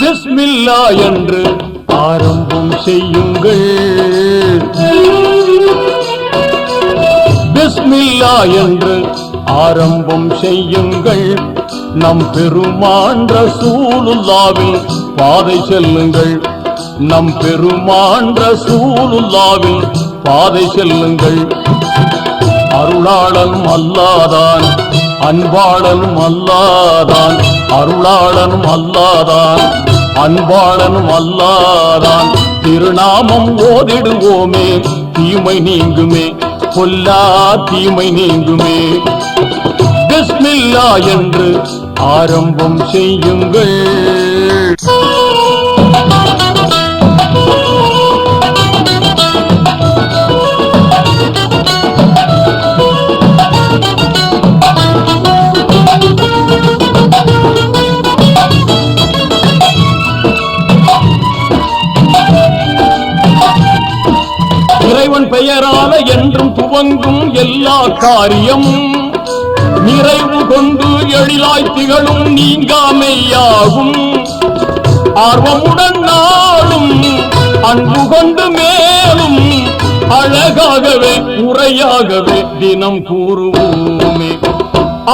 பிஸ்மில்லா என்று ஆரம்பம் செய்யுங்கள். பிஸ்மில்லா என்று ஆரம்பம் செய்யுங்கள். நம் பெருமான் ரசூலுல்லாவின் பாதை செல்லுங்கள். நம் பெருமான் ரசூலுல்லாவின் பாதை செல்லுங்கள். அருளாளனும் அல்லாதான், அன்பாளனும் அல்லாதான். அருளாளனும் அல்லாதான், அன்பாளனும் அல்லாதான். திருநாமம் ஓதிடுவோமே, தீமை நீங்குமே, பொல்லா தீமை நீங்குமே. பிஸ்மில்லா என்று ஆரம்பம் செய்யுங்கள். இறைவன் பெயரால என்றும் துவங்கும் எல்லா காரியம் நிறைவு கொண்டு எழிலாய் திகழும் நீங்காமையாகும். ஆர்வமுடன் நாளும் அன்பு கொண்டு மேலும் அழகாகவே முறையாகவே தினம் கூறுவோமே.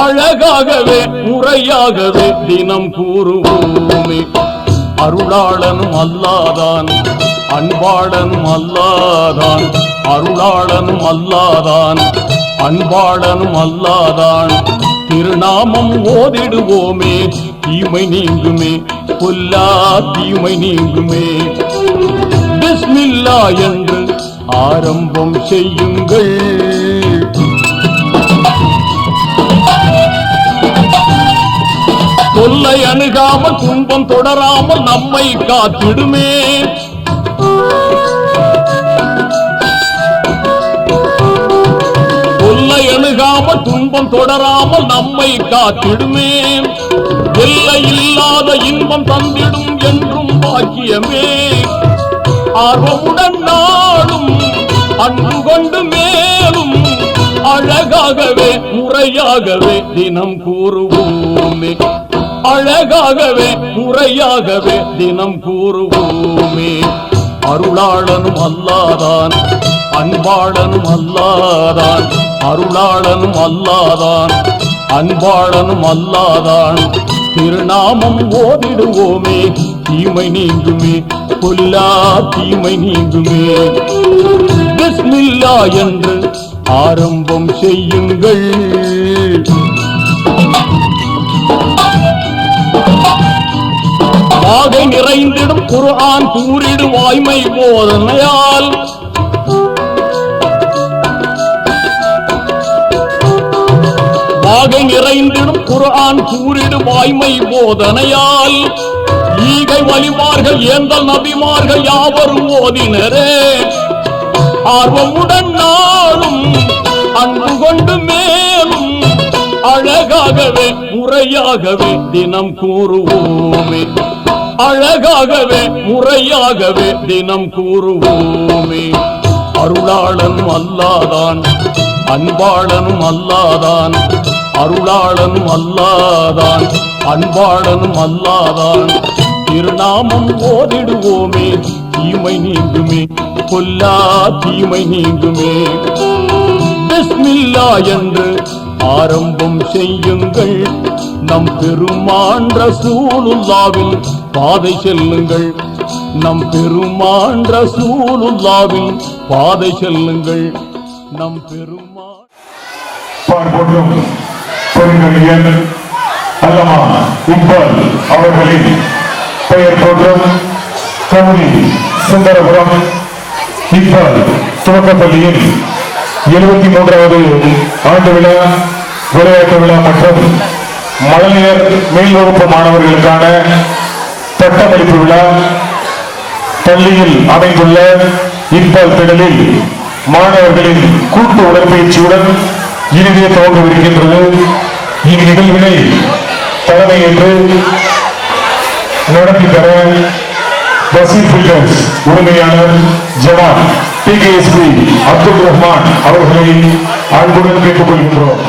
அழகாகவே முறையாகவே தினம் கூறுவோமே. அருளாளனும் அல்லாதான், அன்பாளனும் அல்லாதான். அருளாளனும் அல்லாதான், அன்பாளனும் அல்லாதான். திருநாமம் ஓதிடுவோமே, தீமை நீங்குமே, பொல்லா தீமை நீங்குமே. பிஸ்மில்லா என்று ஆரம்பம் செய்யுங்கள். தொல்லை அணுகாமல் துன்பம் தொடராமல் நம்மை காத்திடுமே. தொல்லை அணுகாமல் துன்பம் தொடராமல் நம்மை காத்திடுமே. எல்லை இல்லாத இன்பம் தந்திடும் என்றும் பாக்கியமே. ஆர்வமுடன் நாளும் அன்பு கொண்டு மேலும் அழகாகவே முறையாகவே தினம் கூறுவோமே. அழகாகவே முறையாகவே தினம் கூறுவோமே. அருளாளனும் அல்லாதான், அன்பாளனும் அல்லாதான். அருளாளனும் அல்லாதான், அன்பாளனும் அல்லாதான். திருநாமம் ஓதிடுவோமே, தீமை நீங்குமே, பொல்லா தீமை நீங்குமே. பிஸ்மில்லா என்று ஆரம்பம் செய்யுங்கள். குர்ஆன் கூறிடு வாய்மை போதனையால் வாகை நிறைந்திடும் குர்ஆன் கூறிடு வாய்மை போதனையால் ஈகை வழிமார்கள் ஏந்தல் நபிமார்கள் யாவரும் ஓதினரே ஆர்வமுடன் நாளும் அன்பு கொண்டு மேலும் அழகாகவே முறையாகவே தினம் கூறுவோமே அழகாகவே முறையாகவே தினம் கூறுவோமே அருளாளனும் அல்லாதான் அன்பாளனும் அல்லாதான் அருளாளனும் அல்லாதான் அன்பாளனும் அல்லாதான் திருநாமம் ஓதிடுவோமே தீமை நீங்குமே கொல்லா தீமை நீங்குமே பிஸ்மில்லா என்று ஆரம்பம் செய்யுங்கள் நம் பெருமான் ரசூலுல்லாவின் பாதை செல்லுங்கள் நம் பெருமான் ரசூலுல்லாவின் பாதை செல்லுங்கள் நம் பெருமான் போற்றும் பெருங்கவியர் அல்லமா இக்பால் அவர்களின் பெயர் போற்றும் கவுனி சுந்தரபுரம் இக்பால் துவக்கப்பள்ளியின் 73வது ஆண்டு விழா விளையாட்டு விழா மற்றும் மழலையர் மேல் வகுப்பு மாணவர்களுக்கான பட்டமளிப்பு விழா பள்ளியில் அமைந்துள்ள இக்பால் திடலில் மாணவர்களின் கூட்டு உடற்பயிற்சியுடன் இனிதே துவங்கவிருக்கின்றது. இந்நிகழ்வினை தலைமையேற்று நடத்தி தர பசீர் பில்டர்ஸ் உரிமையாளர் ஜவான் டிகேஎஸ்பி அப்துல் ரஹ்மான் அவர்களை அன்புடன் கேட்டுக் கொள்கின்றோம்.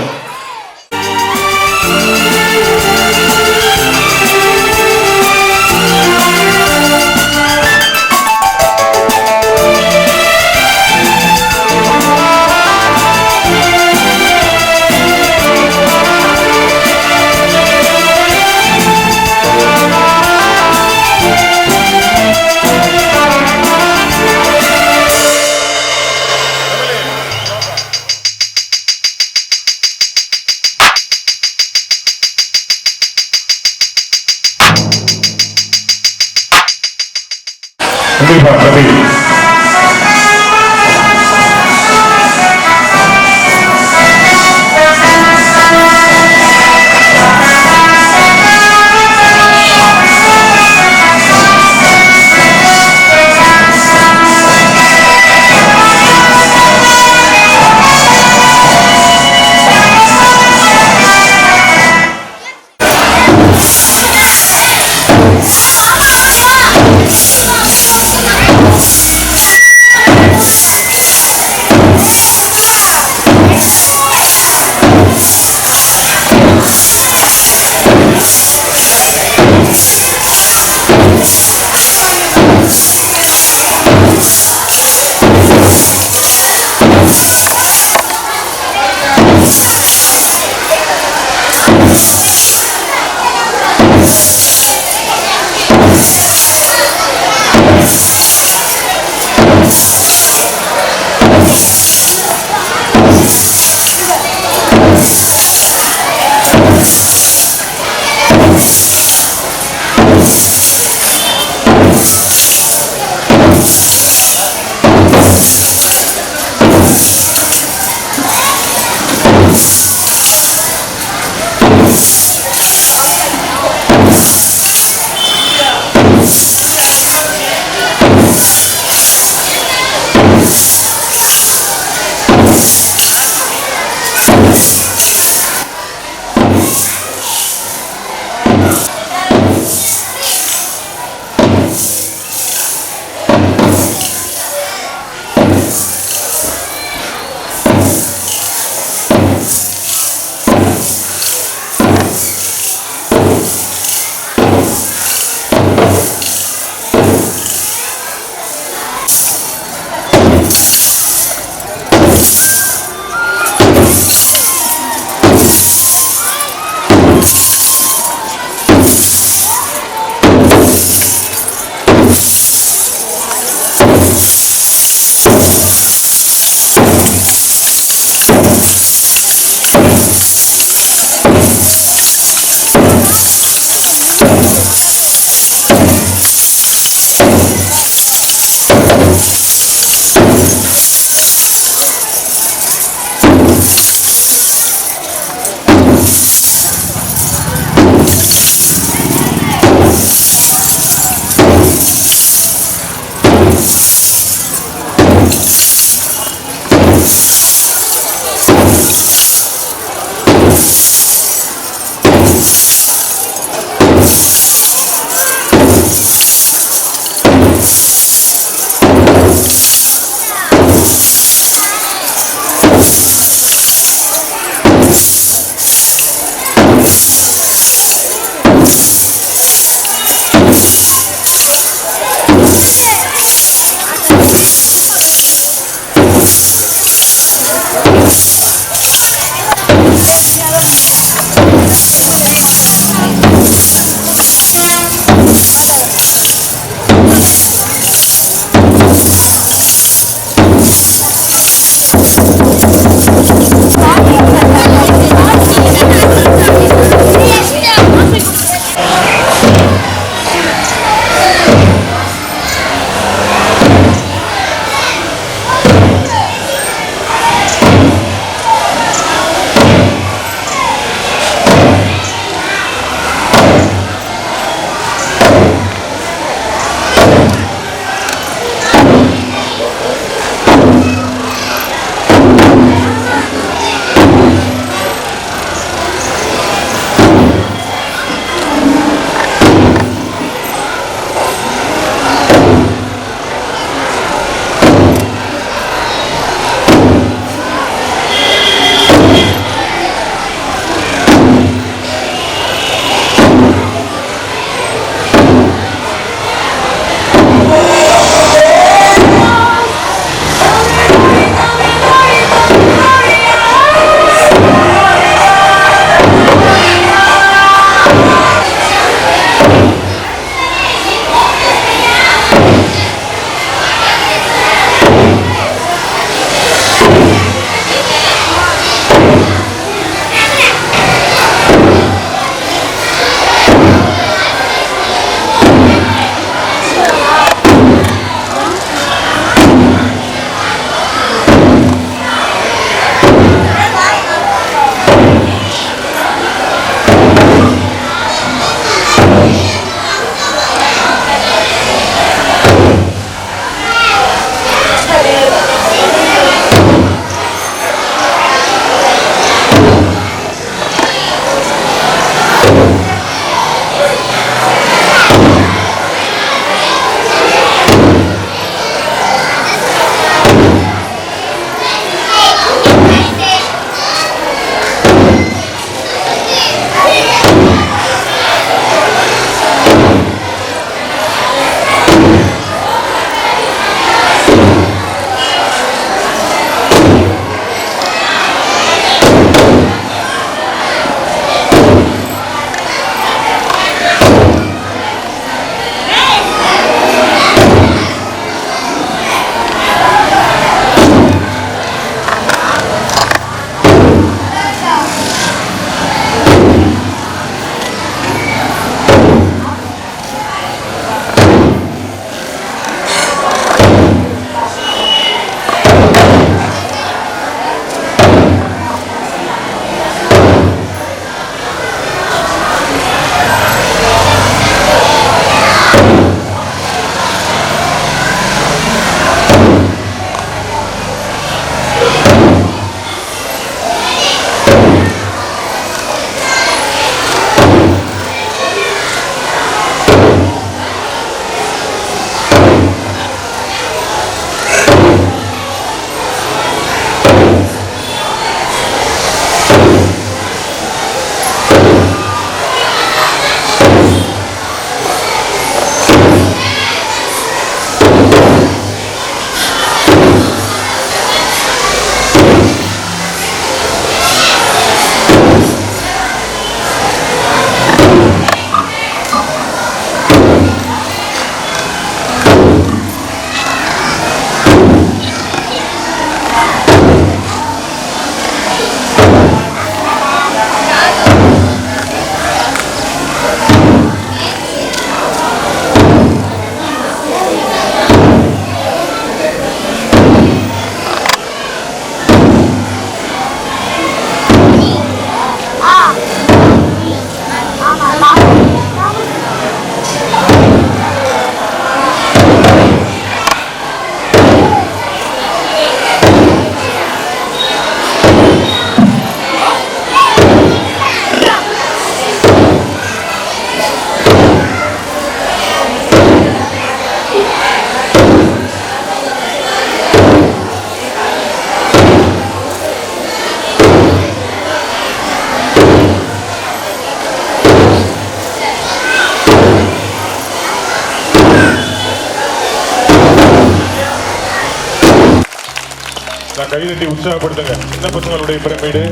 கைதட்டி உற்சாகப்படுத்துங்க. சின்ன பசங்களுடைய பிரமிடு.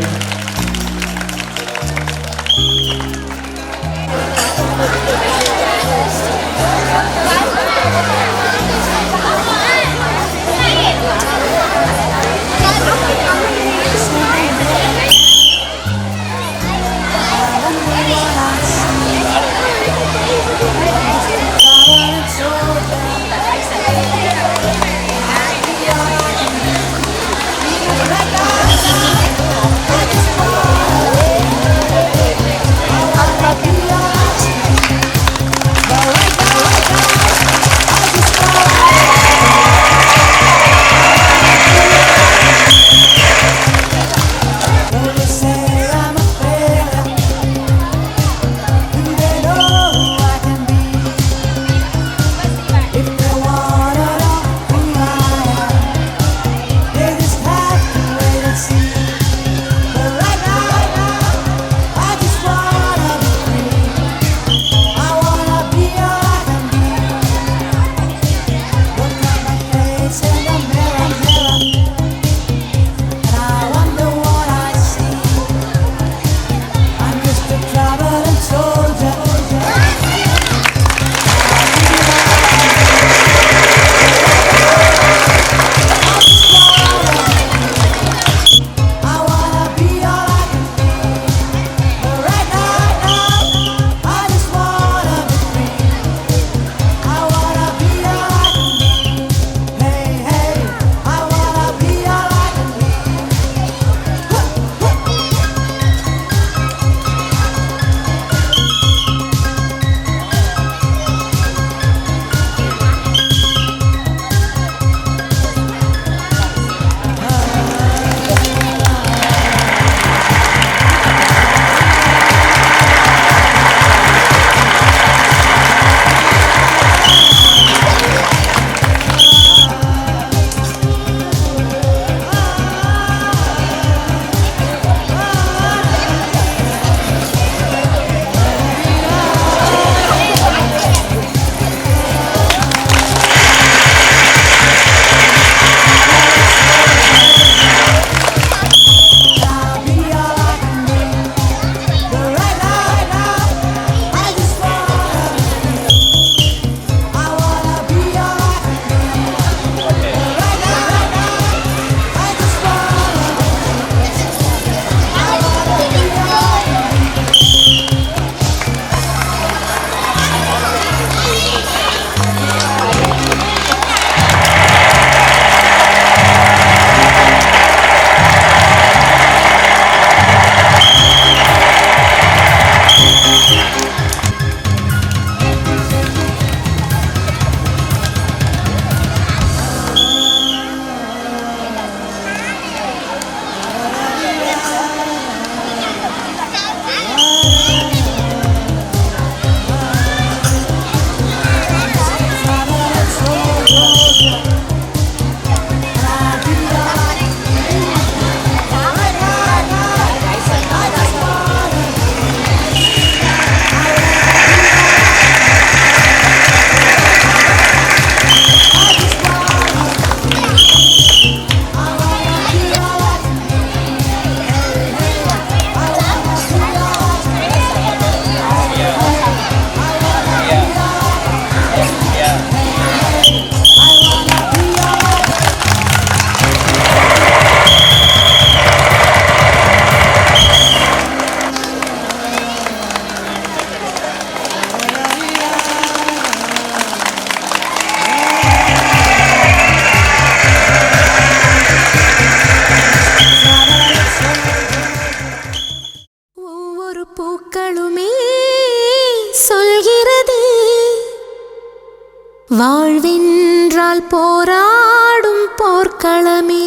வாழ்வென்றால் போராடும் போர்க்களமே.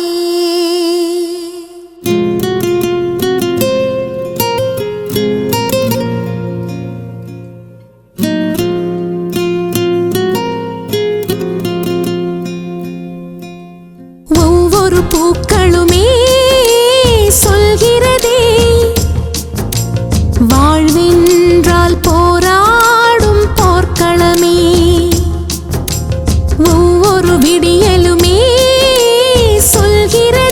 ஒவ்வொரு பூக்களுமே சொல்கிறதே வாழ்வென்றால் போராடும் போர்க்களமே. ஒவ்வொரு விடியலுமே சொல்கிற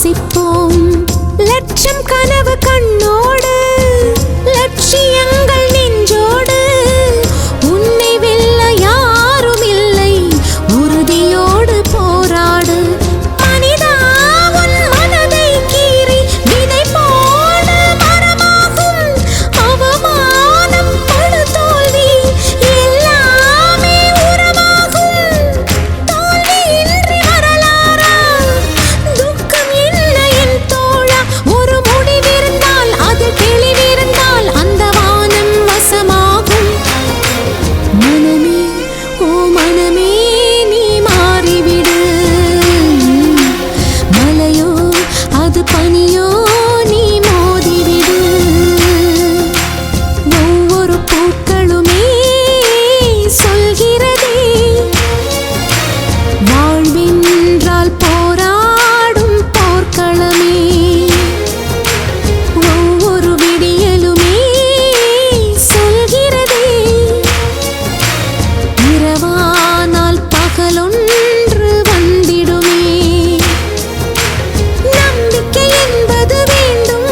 வாசிப்போம். லட்சம் கனவு கண்ணோடு, லட்சியங்கள் நெஞ்சோடு, உன்னை வெல்ல யாரும் இல்லை, உறுதியோடு போராடு. மனிதா உன் மனதை கீறி விதை போடு மரமாகும். அவமானம் படு தோல்வி எல்லாமே உரமாகும். தோல்வியின்றி வரலாறா, துக்கம் என்ன என் தோழா. ஒரு முடிவிருந்தால் அது தெளிவிருந்தால் அந்த வானம் வசமாகும். மனமே ஓ மனமே நீ மாறிவிடு. மலையோ அது பனியோ நீ மோதிவிடு. ஒவ்வொரு பூக்களுமே சொல்கிறதே, வாழ்வென்றால் போராடும் போர்க்களமே. ஒவ்வொரு விடியலுமே சொல்கிறதே, இரவானால் பகலொன்று வந்திடுமே. நம்பிக்கை என்பது வேண்டும்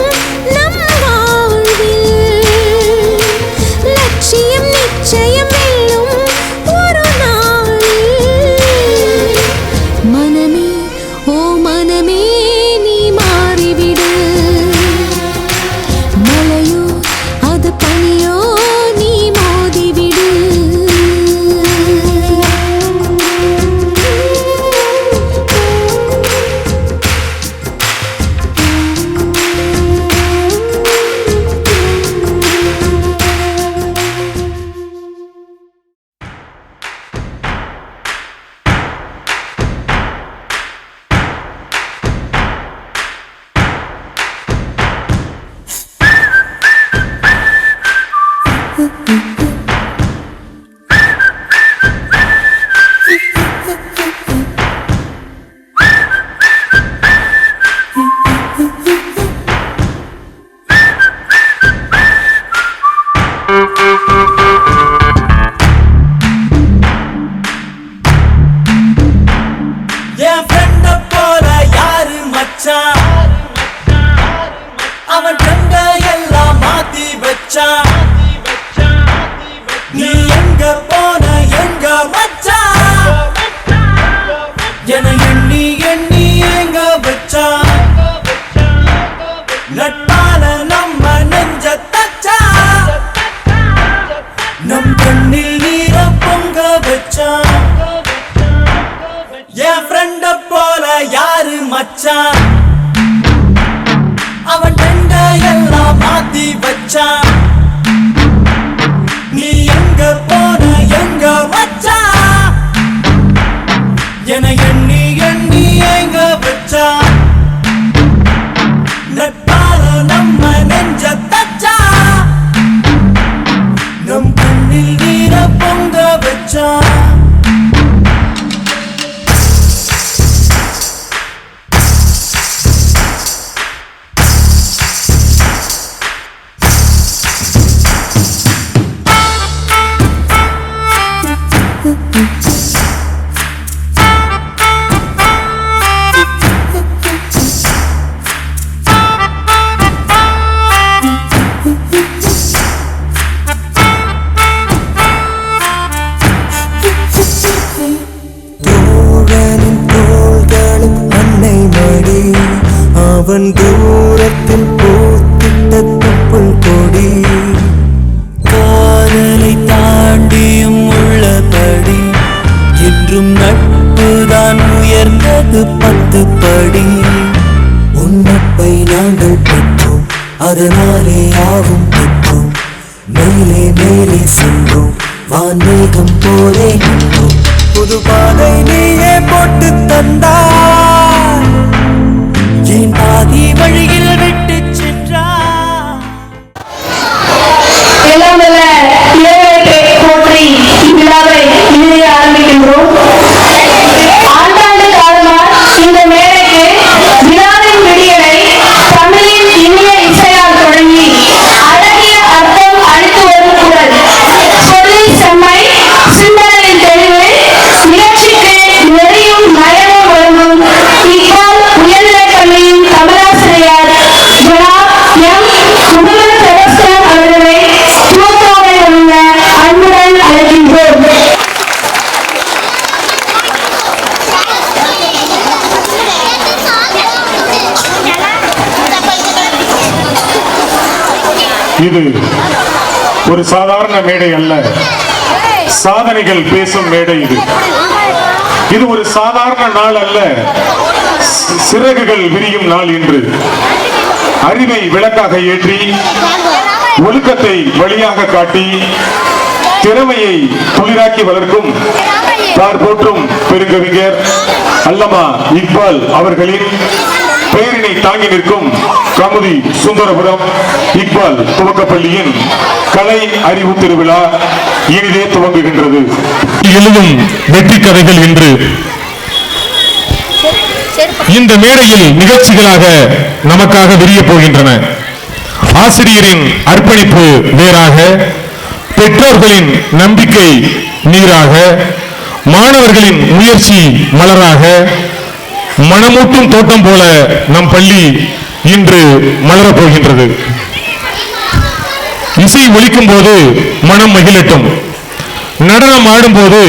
நம் வாழ்வில். லட்சியம் நிச்சயம் வெல்லும் ஒரு நாளில். மனமே ஓ மனமே நீ மாறிவிடு. மலையோ அது பனியோ நீ மோதிவிடு. என் ஃப்ரெண்ட போல யாரு மச்சான், அவன் ட்ரெண்ட எல்லாம் மாத்தி வச்சான். நீ எங்க போன எங்க மச்சான், என எண்ணி எண்ணி எங்க வச்சான். நட்பால நம்ம நெஞ்ச தச்சான், நம் கண்ணில் நீர பொங்க வச்சான். என் ஃப்ரெண்ட போல யாரு மச்சான், அவன் ட்ரெண்ட எல்லாம் மாத்தி வச்சான். நீ எங்க போன எங்க மச்சான், என எண்ணி எண்ணி எங்க வச்சான். நட்பால நம்ம நெஞ்ச தச்சான், நம் கண்ணில் நீர பொங்க வச்சான். அவன் தூரத்தில் பூத்திட்ட தொப்புள் கொடி, காதலை தாண்டியும் உள்ளபடி என்றும் நட்புதான் உயர்ந்தது 10 படி. உன்னப்பை நாங்கள் பெற்றோம், அதனாலே யாவும் பெற்றோம். மேலே மேலே சென்றோம், வான்மேகம் போலே நின்றோம். புது பாதை நீயே போட்டு தந்தாய், என் பாதி வழியில் விட்டு சென்றாய். எல்லாம் வல்ல இறைவனை போற்றி இவ்விழாவை இனிதே ஆரம்பிக்கின்றோம். ஆண்டாண்டு காலமாக இந்த மேடைக்கு விழாவின் விடியலை தமிழின் இனிய இசையால் தொடங்கி அழகிய அர்த்தம் அளித்து வரும் குரல், சொல்லில் செம்மை, சிந்தனையின் தெளிவு, நிகழ்ச்சிக்கு நெறியும் நயமும் வழங்கும் இப்பால் உயர்நிலைப் பள்ளியின் இது ஒரு சாதாரண மேடை அல்ல, சாதனைகள் பேசும் மேடை. இது ஒரு சாதாரண நாள் அல்ல, சிறகுகள் விரியும் நாள் என்று அறிவை விளக்காக ஏற்றி, ஒழுக்கத்தை வழியாக காட்டி, திறமையை துளிராக்கி வளர்க்கும் போற்றும் பெருங்கவிஞர் அல்லமா இக்பால் அவர்களின் பெயரினை தாங்கி நிற்கும் கமுதி சுந்தரபுரம் இக்பால் துவக்கப்பள்ளியின் கலை அறிவு திருவிழா இனிதே துவங்குகின்றது. எழுதும் வெற்றி கதைகள் என்று இந்த மேடையில் நிகழ்ச்சிகளாக நமக்காக விரிய போகின்றன. ஆசிரியரின் அர்ப்பணிப்பு வேறாக, பெற்றோர்களின் நம்பிக்கை நீராக, மாணவர்களின் முயற்சி மலராக, மனமூட்டும் தோட்டம் போல நம் பள்ளி இன்று மலரப் போகின்றது. இசை ஒலிக்கும் போது மனம் மகிழட்டும், நடனம் ஆடும்போது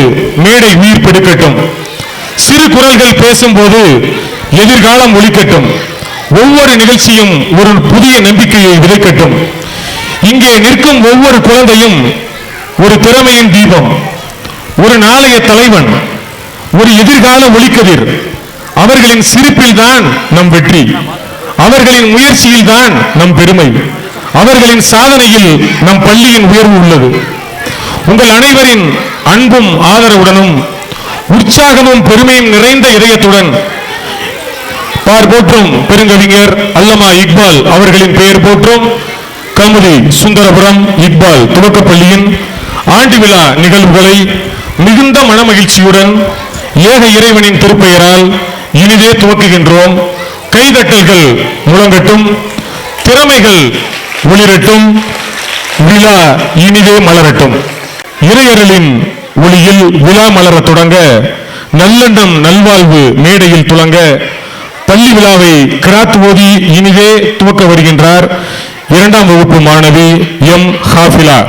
மேடை உயிர் பெடுக்கட்டும், சிறு குரல்கள் பேசும்போது எதிர்காலம் ஒலிக்கட்டும், ஒவ்வொரு நிகழ்ச்சியும் ஒரு புதிய நம்பிக்கையை விதைக்கட்டும். இங்கே நிற்கும் ஒவ்வொரு குழந்தையும் ஒரு திறமையின் தீபம், ஒரு நாளைய தலைவன், ஒரு எதிர்கால ஒளிக்கதிர். அவர்களின் சிரிப்பில் தான் நம் வெற்றி, அவர்களின் முயற்சியில் தான் நம் பெருமை, அவர்களின் சாதனையில் நம் பள்ளியின் உயர்வு உள்ளது. உங்கள் அனைவரின் அன்பும் ஆதரவுடனும் உற்சாகமும் பெருமையும் நிறைந்த இதயத்துடன் போற்றும் பெருங்கவிஞர் அல்லமா இக்பால் அவர்களின் பெயர் போற்றும் கமுதி சுந்தரபுரம் இக்பால் துவக்கப்பள்ளியின் ஆண்டு விழா நிகழ்வுகளை மிகுந்த மனமகிழ்ச்சியுடன் ஏக இறைவனின் திருப்பெயரால் இனிதே துவக்குகின்றோம். கைதட்டல்கள் முழங்கட்டும், திறமைகள் ஒளிரட்டும், விழா இனிதே மலரட்டும். இறையருளின் ஒளியில் விழா மலர தொடங்க, நல்லெண்ணம் நல்வாழ்வு மேடையில் துளங்க, பள்ளி விழாவை கிராத் ஓதி இனிதே துவக்க வருகின்றார் 2ஆம் வகுப்பு மாணவி எம் ஹாஃபிலா.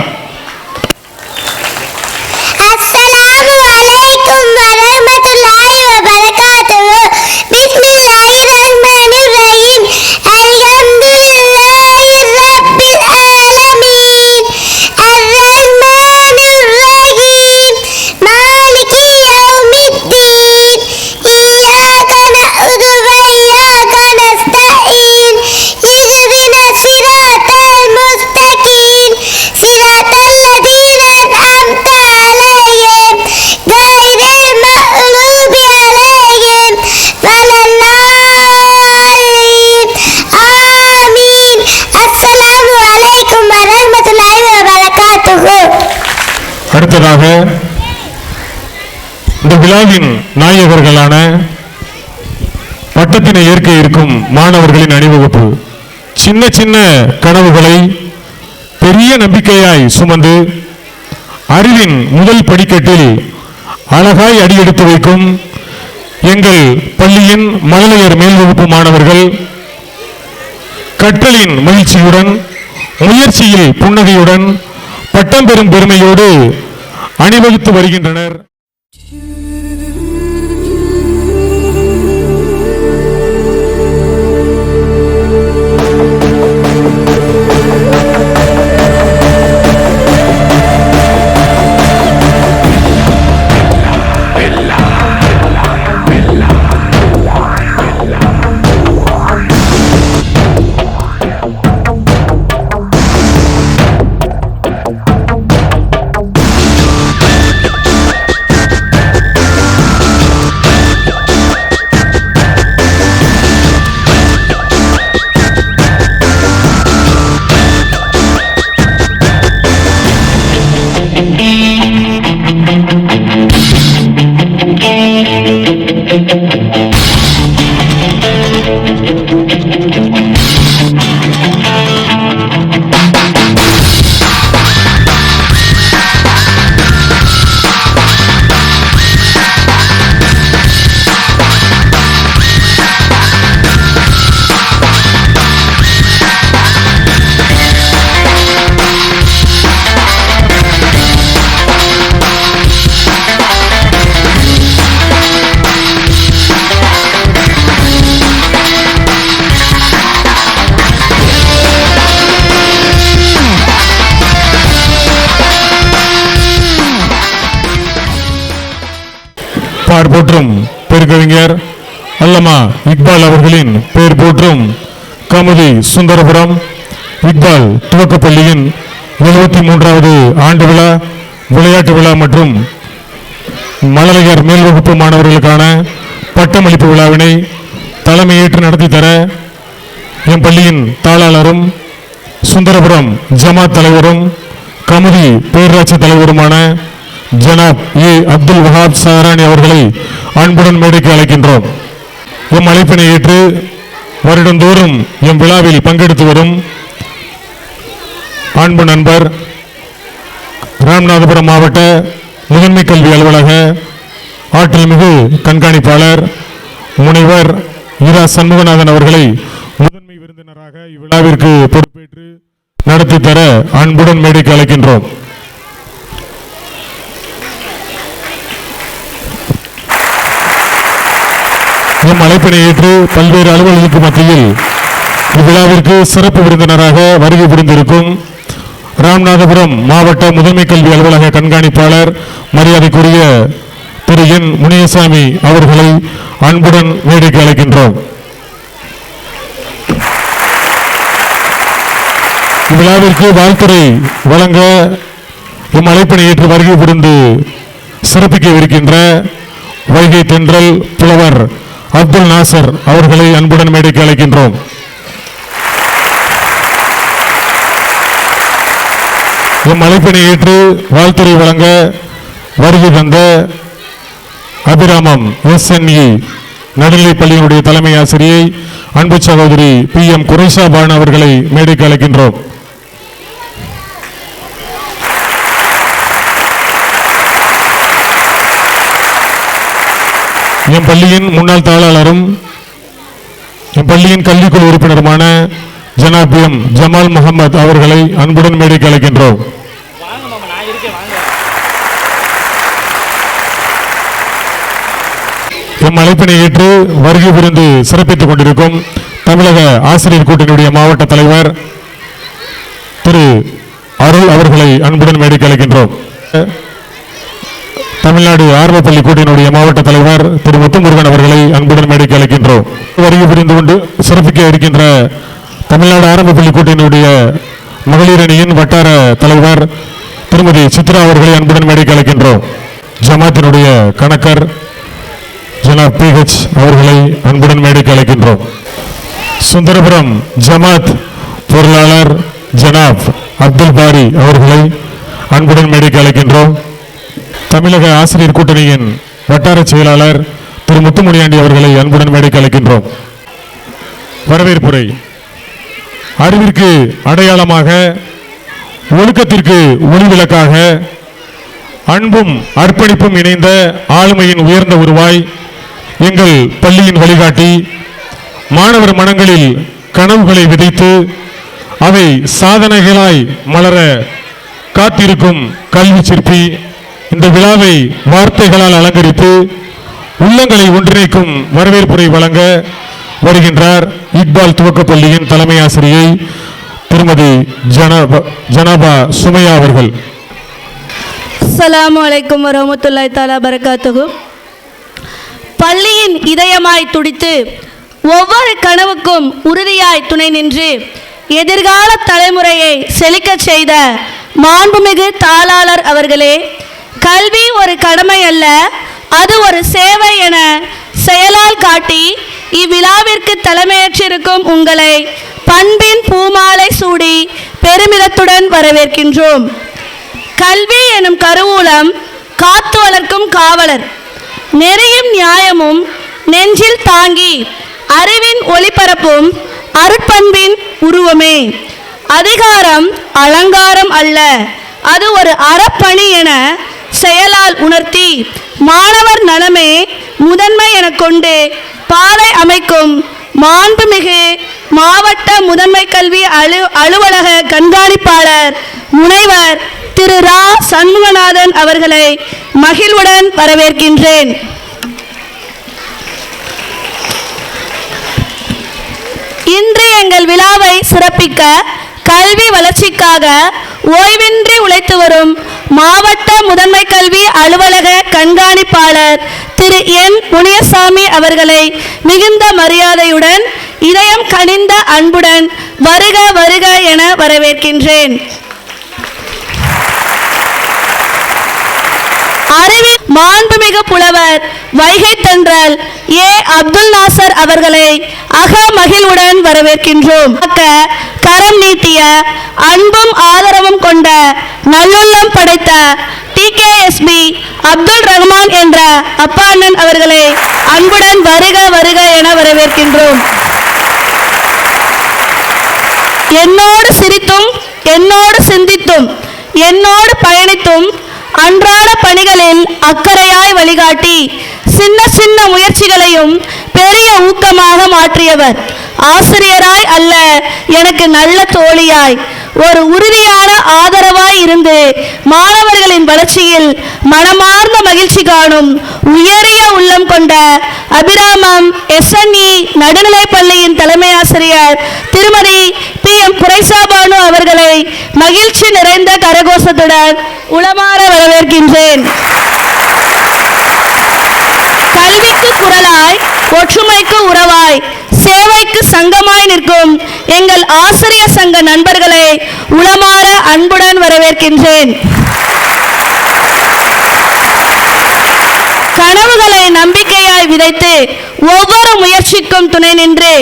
அடுத்ததாக இந்த விழாவின் நாயகர்களான பட்டத்தினை ஏற்க இருக்கும் மாணவர்களின் அணிவகுப்பு சின்ன சின்ன கனவுகளை பெரிய நம்பிக்கையாய் சுமந்து அறிவின் முதல் படிக்கட்டில் அழகாய் அடியெடுத்து வைக்கும் எங்கள் பள்ளியின் மழலையர் மேல் வகுப்பு மாணவர்கள் கற்றலின் மகிழ்ச்சியுடன், முயற்சியில் புன்னகையுடன், பட்டம் பெறும் பெருமையோடு அணிவகுத்து வருகின்றனர். பார் போற்றும் பெருங்கவிஞர் அல்லமா இக்பால் அவர்களின் பெயர் போற்றும் கமுதி சுந்தரபுரம் இக்பால் துவக்கப்பள்ளியின் 73வது ஆண்டு விழா, விளையாட்டு விழா மற்றும் மழலையர் மேல் வகுப்பு மாணவர்களுக்கான பட்டமளிப்பு விழாவினை தலைமையேற்று நடத்தி தர எம் பள்ளியின் தாளாளரும் சுந்தரபுரம் ஜமாத் தலைவரும் கமுதி பேரூராட்சி தலைவருமான ஜனாப் ஏ அப்துல் வஹாப் சாரானி அவர்களை அன்புடன் மேடைக்கு அழைக்கின்றோம். எம் அழைப்பினை ஏற்று வருடந்தோறும் எம் விழாவில் பங்கெடுத்து வரும் அன்பு நண்பர் ராமநாதபுரம் மாவட்ட முதன்மை கல்வி அலுவலக ஆற்றல்மிகு கண்காணிப்பாளர் முனைவர் இரா சண்முகநாதன் அவர்களை முதன்மை விருந்தினராக இவ்விழாவிற்கு பொறுப்பேற்று நடத்தி தர அன்புடன் மேடைக்கு அழைக்கின்றோம். எம் அழைப்பினை ஏற்று பல்வேறு அலுவலர்களுக்கு மத்தியில் இவ்விழாவிற்கு சிறப்பு விருந்தினராக வருகை புரிந்திருக்கும் ராமநாதபுரம் மாவட்ட முதன்மை கல்வி அலுவலக கண்காணிப்பாளர் மரியாதைக்குரிய திரு என் முனியசாமி அவர்களை அன்புடன் மேடைக்கு அழைக்கின்றோம். இவ்விழாவிற்கு வாழ்த்துறை வழங்க எம் அழைப்பினை ஏற்று வருகை புரிந்து சிறப்பிக்கவிருக்கின்ற வைகை தென்றல் புலவர் அப்துல் நாசர் அவர்களை அன்புடன் மேடைக்கு அழைக்கின்றோம். எம் அழைப்பினை ஏற்று வாழ்த்துறை வழங்க வருகை தந்த அபிராமம் SNE நடுநிலைப் பள்ளியினுடைய தலைமை ஆசிரியை அன்பு சகோதரி PM குரேஷா பான் அவர்களை மேடைக்கு அழைக்கின்றோம். எம் பள்ளியின் முன்னாள் தாளாளரும் எம் பள்ளியின் கல்விக்குழு உறுப்பினருமான ஜனாப் எம் ஜமால் முகமது அவர்களை அன்புடன் மேடைக்கு அழைக்கின்றோம். எம் அழைப்பினை ஏற்று வருகை புரிந்து சிறப்பித்துக் கொண்டிருக்கும் தமிழக ஆசிரியர் கூட்டணியுடைய மாவட்ட தலைவர் திரு அருள் அவர்களை அன்புடன் மேடைக்கு அழைக்கின்றோம். தமிழ்நாடு ஆரம்பப்பள்ளி கூட்டணியுடைய மாவட்ட தலைவர் திரு முத்துமுருகன் அவர்களை அன்புடன் மேடைக்கு அழைக்கின்றோம். வருகை புரிந்து கொண்டு சிறப்பிக்க இருக்கின்ற தமிழ்நாடு ஆரம்பப்பள்ளி கூட்டணியுடைய மகளிர் அணியின் வட்டார தலைவர் திருமதி சித்ரா அவர்களை அன்புடன் மேடைக்கு அழைக்கின்றோம். ஜமாத்தினுடைய கணக்கர் ஜனாப் PH அவர்களை அன்புடன் மேடைக்கு அழைக்கின்றோம். சுந்தரபுரம் ஜமாத் பொருளாளர் ஜனாப் அப்துல் பாரி அவர்களை அன்புடன் மேடைக்கு அழைக்கின்றோம். தமிழக ஆசிரியர் கூட்டணியின் வட்டார செயலாளர் திரு முத்துமுனியாண்டி அவர்களை அன்புடன் மேடைக்கு அழைக்கின்றோம். வரவேற்புரை. அறிவிற்கு அடையாளமாக, ஒழுக்கத்திற்கு ஒளிவிளக்காக, அன்பும் அர்ப்பணிப்பும் இணைந்த ஆளுமையின் உயர்ந்த உருவாய் எங்கள் பள்ளியின் வழிகாட்டி, மாணவர் மனங்களில் கனவுகளை விதைத்து அவை சாதனைகளாய் மலர காத்திருக்கும் கல்வி சிற்பி, இந்த விழாவை வார்த்தைகளால் அலங்கரித்து உள்ளங்களை ஒன்றிணைக்கும் வரவேற்புரை வழங்க வருகின்றார் இக்பால் துவக்கப்பள்ளியின் தலைமை ஆசிரியை திருமதி ஜனாபா சுமையா அவர்கள். அஸ்ஸலாமு அலைக்கும் வரஹ்மத்துல்லாஹி தஆலா பரகாத்துஹு. பள்ளியின் இதயமாய் துடித்து ஒவ்வொரு கனவுக்கும் உறுதியாய் துணை நின்று எதிர்கால தலைமுறையை செழிக்கச் செய்த மாண்புமிகு தாளாளர் அவர்களே, கல்வி ஒரு கடமை அல்ல, அது ஒரு சேவை என செயலால் காட்டி இவ்விழாவிற்கு தலைமையேற்றிருக்கும் உங்களை பண்பின் பூமாலை சூடி பெருமிதத்துடன் வரவேற்கின்றோம். கல்வி எனும் கருவூலம் காத்து வளர்க்கும் காவலர், நெறியும் நியாயமும் நெஞ்சில் தாங்கி அறிவின் ஒளிபரப்பும் அருட்பண்பின் உருவமே. அதிகாரம் அலங்காரம் அல்ல, அது ஒரு அறப்பணி என செயலால் உணர்த்தி மாணவர் நலமே முதன்மை என கொண்டு பாதை அமைக்கும் மாண்புமிகு மாவட்ட முதன்மை கல்வி அலுவலக கண்காணிப்பாளர் முனைவர் திரு ரா சண்முகநாதன் அவர்களை மகிழ்வுடன் வரவேற்கின்றேன். இன்று எங்கள் விழாவை சிறப்பிக்க கல்வி வளர்ச்சிக்காக ஓய்வின்றி உழைத்து வரும் மாவட்ட முதன்மை கல்வி அலுவலக கண்காணிப்பாளர் திரு என் முனியசாமி அவர்களை மிகுந்த மரியாதையுடன் இதயம் கனிந்த அன்புடன் வருக வருக என வரவேற்கின்றேன். அறிவில் மாண்புமிகு புலவர் வைகை தென்றல் ஏ அப்துல் நாசர் அவர்களை அகமகிழ்வுடன் வரவேற்கின்றோம். கரம் நீட்டிய அன்பும் ஆதரவும் கொண்ட நல்லுள்ளம் படைத்த TKSB அப்துல் ரஹ்மான் என்ற அப்பா அண்ணன் அவர்களை அன்புடன் வருக வருக என வரவேற்கின்றோம். என்னோடு சிரித்தும் என்னோடு சிந்தித்தும் என்னோடு பயணித்தும் அன்றாட பணிகளில் அக்கறையாய் வழிகாட்டி சின்ன சின்ன முயற்சிகளையும் பெரிய ஊக்கமாக மாற்றியவர். ஆசிரியராய் அல்ல, எனக்கு நல்ல தோழியாய், ஒரு உறுதியான ஆதரவாய் இருந்து மாணவர்களின் வளர்ச்சியில் மனமார்ந்த மகிழ்ச்சி காணும் உயரிய உள்ளம் கொண்ட அபிராமம் SNE நடுநிலைப்பள்ளியின் தலைமை ஆசிரியர் திருமதி PM குரைசாபானு அவர்களை மகிழ்ச்சி நிறைந்த கரகோஷத்துடன் உளமாற வரவேற்கின்றேன். கல்விக்கு குரலாய், ஒற்றுமைக்கு உறவாய், சேவைக்கு சங்கமாய் நிற்கும் எங்கள் ஆசிரியர் சங்க நண்பர்களை உளமாற அன்புடன் வரவேற்கின்றேன். கனவுகளை நம்பிக்கையாய் விதைத்து ஒவ்வொரு முயற்சிக்கும் துணை நின்று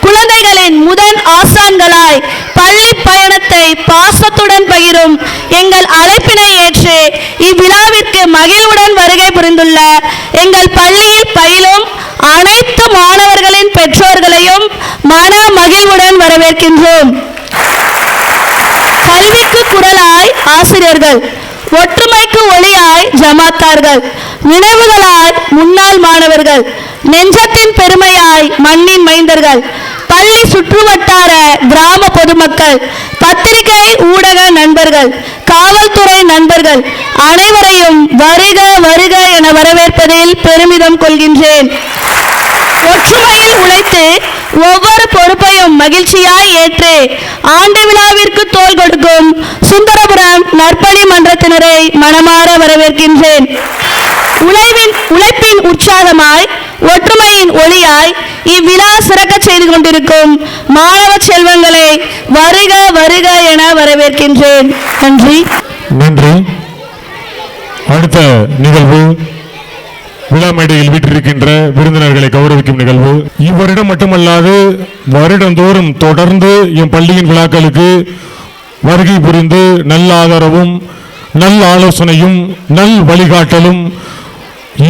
குழந்தைகளின் முதல் ஆசான்களாய் பள்ளி பயணத்தை பாசத்துடன் பகிரும் எங்கள் அழைப்பினை ஏற்று இவ்விழாவிற்கு மகிழ்வுடன் வருகை புரிந்துள்ள எங்கள் பள்ளியில் பயிலும் அனைத்து மாணவர்களின் பெற்றோர்களையும் மன மகிழ்வுடன் வரவேற்கின்றோம். கல்விக்கு குரலாய் ஆசிரியர்கள், ஒற்றுமைக்கு ஒளியாய் ஜமாத்தார்கள், நினைவுகளாய் முன்னாள் மாணவர்கள், நெஞ்சத்தின் பெருமையாய் மண்ணின் மைந்தர்கள், பள்ளி சுற்றுவட்டார கிராம பொதுமக்கள், பத்திரிகை ஊடக நண்பர்கள், காவல்துறை நண்பர்கள் அனைவரையும் வருக வருக என வரவேற்பதில் பெருமிதம் கொள்கின்றேன். ஒற்றுமையில் உழைத்து ஒவ்வொரு பொறுப்பையும் மகிழ்ச்சியாய் ஏற்று ஆண்டு விழாவிற்கு தோள் கொடுக்கும் சுந்தரபுரம் நற்பணி மன்றத்தினரை மனமாற வரவேற்கின்றேன். உழைப்பின் உற்சாகமாய், ஒற்றுமையின் ஒளியாய் இவ்விழா சிறக்க செய்து கொண்டிருக்கும் மாணவ செல்வங்களை வருக வருக என வரவேற்கின்றேன். நன்றி. நன்றி. அடுத்த நிகழ்வு விழா மேடையில் வீற்றிருக்கின்ற விருந்தினர்களை கௌரவிக்கும் நிகழ்வு. இவ்வருடம் மட்டுமல்லாது வருடந்தோறும் தொடர்ந்து என் பள்ளியின் விழாக்களுக்கு வருகை புரிந்து நல்ல ஆதரவும் நல்ல ஆலோசனையும் நல் வழிகாட்டலும்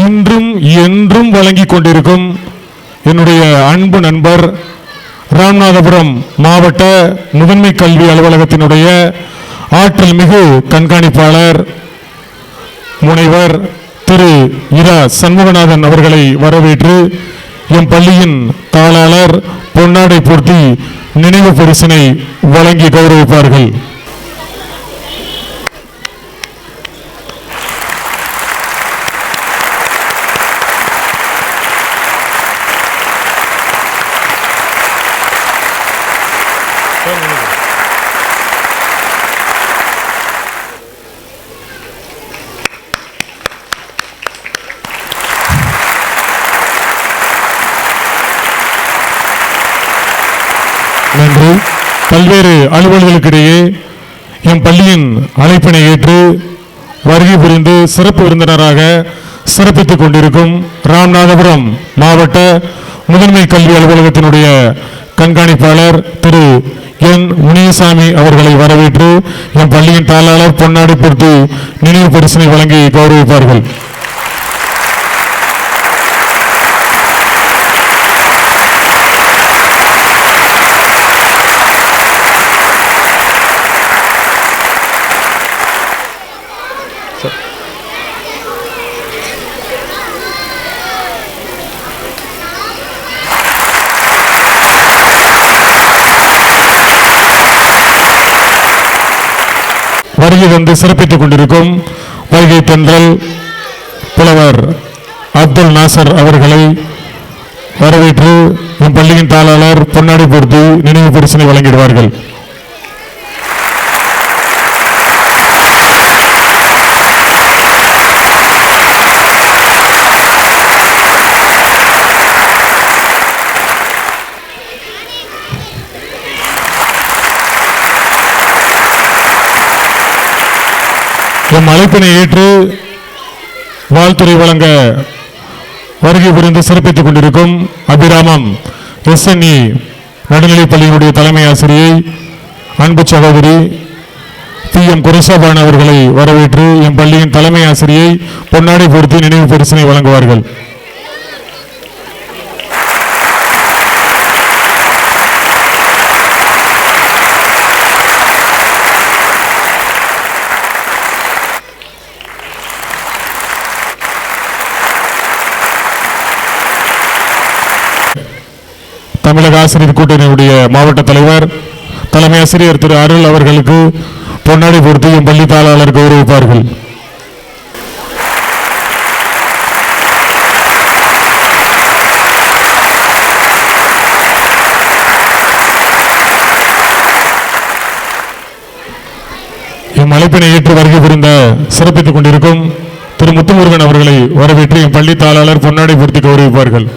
இன்றும் என்றும் வழங்கி கொண்டிருக்கும் என்னுடைய அன்பு நண்பர் ராமநாதபுரம் மாவட்ட முதன்மை கல்வி அலுவலகத்தினுடைய ஆற்றல் மிகு கண்காணிப்பாளர் முனைவர் திரு இரா சண்முகநாதன் அவர்களை வரவேற்று எம் பள்ளியின் தாளாளர் பொன்னாடை போர்த்தி நினைவு பரிசினை வழங்கி கௌரவிப்பார்கள். நன்றி. பல்வேறு அலுவலர்களுக்கிடையே எம் பள்ளியின் அழைப்பினை ஏற்று வருகை புரிந்து சிறப்பு விருந்தினராக சிறப்பித்துக் கொண்டிருக்கும் ராமநாதபுரம் மாவட்ட முதன்மை கல்வி அலுவலகத்தினுடைய கண்காணிப்பாளர் திரு என் முனியசாமி அவர்களை வரவேற்று எம் பள்ளியின் தாளாளர் பொன்னாடை போர்த்தி நினைவு பரிசினை வழங்கி கௌரவிப்பார்கள். வருகை வந்து சிறப்பித்துக் கொண்டிருக்கும் வைகை தென்றல் புலவர் அப்துல் நாசர் அவர்களை வரவேற்று நம் பள்ளியின் தாளாளர் பொன்னாடை போர்த்தி நினைவு பரிசினை வழங்கிடுவார்கள். எம் அழைப்பினை ஏற்று வாழ்த்துறை வழங்க வருகை புரிந்து சிறப்பித்துக் கொண்டிருக்கும் அபிராமம் SNE நடுநிலைப்பள்ளியினுடைய தலைமை ஆசிரியை அன்பு சகோதரி PM குரசாபான் அவர்களை வரவேற்று எம் பள்ளியின் தலைமை ஆசிரியை பொன்னாடை பொருத்தி நினைவு பரிசினை வழங்குவார்கள். தமிழக ஆசிரியர் கூட்டணியுடைய மாவட்ட தலைவர் தலைமை ஆசிரியர் திரு அருள் அவர்களுக்கு பொன்னாடை பொருத்தி எம் பள்ளி தாளாளர் கௌரவிப்பார்கள். எம் அழைப்பினை ஏற்று வருகை புரிந்த சிறப்பித்துக் கொண்டிருக்கும் திரு முத்துமுருகன் அவர்களை வரவேற்று எம் பள்ளி தாளாளர் பொன்னாடை பொருத்தி கௌரவிப்பார்கள்.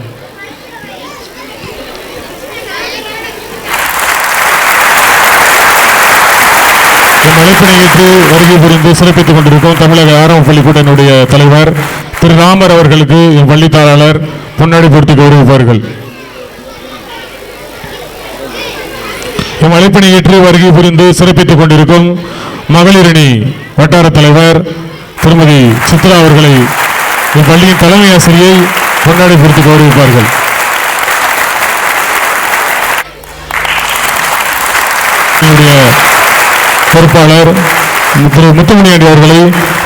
அழைப்பினை ஏற்று வருகை புரிந்து சிறப்பித்துக் கொண்டிருக்கும் தமிழக ஆரம்ப பள்ளிக்கூட்டத்தினுடைய தலைவர் திரு ராமர் அவர்களுக்கு என் பள்ளி தாளாளர் பொன்னாடை பொருத்தி கௌரவிப்பார்கள். எம் அழைப்பினை ஏற்று வருகை புரிந்து சிறப்பித்துக் கொண்டிருக்கும் மகளிரணி வட்டார தலைவர் திருமதி சித்ரா அவர்களை என் பள்ளியின் தலைமை ஆசிரியை பொன்னாடை பொருத்தி கௌரவிப்பார்கள். பொறுப்பாளர் திரு முத்துமணியாண்டி அவர்களை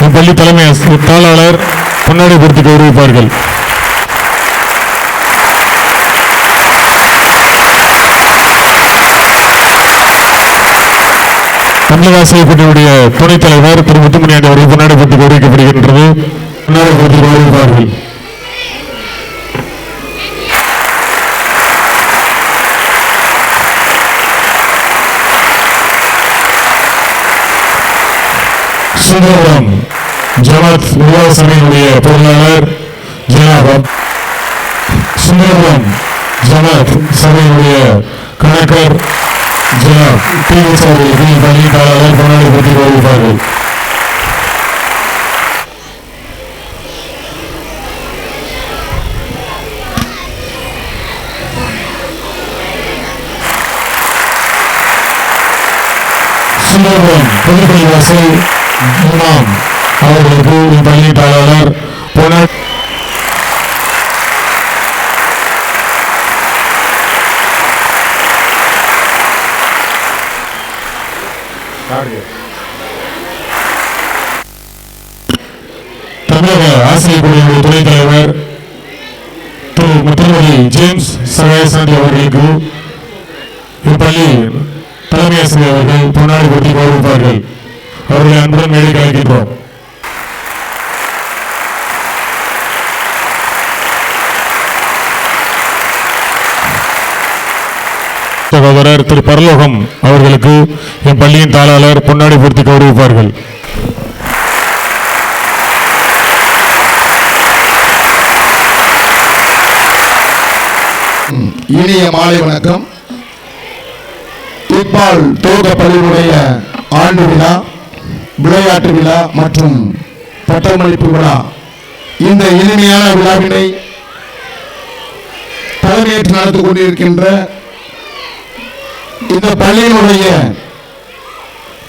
என் பள்ளி தலைமை தாளாளர் பொன்னாடை பொருத்தி கௌரவிப்பார்கள். தமிழக ஆசிரியர் கூட்டணியுடைய துணைத் தலைவர் திரு முத்துமணியாண்டி அவர்கள் பொன்னாடை பொருத்தி கௌரவிக்கப்படுகின்றது. பொன்னாடை பொருத்தி கௌரவிப்பார்கள். சுந்தரம் ஜமாத் நிர்வாக சபையினுடைய பொருளாளர் ஜனாப் சுந்தரம் ஜமாத் சபையினுடைய கணக்கர் ஜனாப் TS அவர்களுக்கு பள்ளி தாளாளர் பொன்னாடை பொருத்தி கௌரவிப்பார்கள். சுந்தரம் பொதுப்பள்ளிவாசல் இமாம் அவர்களுக்கு பள்ளி தாளாளர் பொன்னாடை தமிழக ஆசிரியர் குழுவின் துணைத் தலைவர் திரு முத்துமணி ஜேம்ஸ் சகாயசாந்தி அவர்களுக்கு இப்பள்ளி தலைமை ஆசிரியர் அவர்கள் பொன்னாடை பொருத்தி கௌரவிப்பார்கள். அவர்களை அன்புடன் மேடைக்கு அழைக்கின்றோம். சகோதரர் திரு பரலோகம் அவர்களுக்கு என் பள்ளியின் தாளாளர் பொன்னாடை பொருத்தி கௌரவிப்பார்கள். இனிய மாலை வணக்கம். இப்பால் துவக்க பள்ளியினுடைய ஆண்டு விழா, விளையாட்டு விழா மற்றும் பட்டமளிப்பு விழா, இந்த இனிமையான விழாவினை தலைமையேற்று நடந்து கொண்டிருக்கின்ற இந்த பள்ளியினுடைய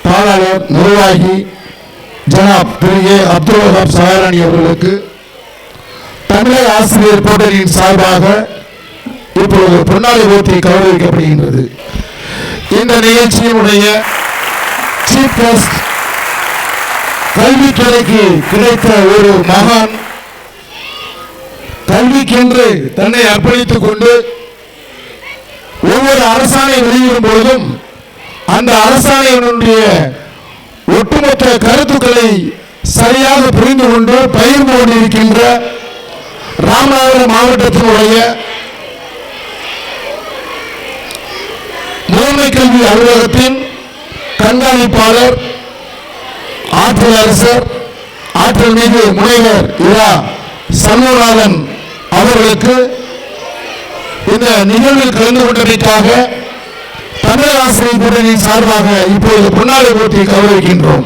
தாளாளர் நிர்வாகி ஜனாப் திரு A. அப்துல் வஹாப் சஹரானி அவர்களுக்கு தமிழக ஆசிரியர் கூட்டணியின் சார்பாக இப்பொழுது பொன்னாடை போர்த்தி கௌரவிக்கப்படுகின்றது. இந்த நிகழ்ச்சியினுடைய சீஃப் கெஸ்ட் கல்வித்துறைக்கு கிடைத்த ஒரு மகான், கல்விக்கென்று தன்னை அர்ப்பணித்துக் கொண்டு ஒவ்வொரு அரசாணை வெளியிடும் பொழுதும் அந்த அரசாணையினுடைய ஒட்டுமொத்த கருத்துக்களை சரியாக புரிந்து கொண்டு பகிர்ந்து கொண்டிருக்கின்ற ராமநாதபுரம் மாவட்டத்தினுடைய முதன்மை கல்வி அலுவலகத்தின் கண்காணிப்பாளர், ஆற்றல் அரசர், ஆற்றல் மிகு முனைவர் இரா சண்முகநாதன் அவர்களுக்கு இந்த நிகழ்வில் கலந்து கொண்டதற்காக தமிழக ஆசிரியர் கூட்டணியின் சார்பாக இப்பொழுது பொன்னாடை போர்த்தி கௌரவிக்கின்றோம்.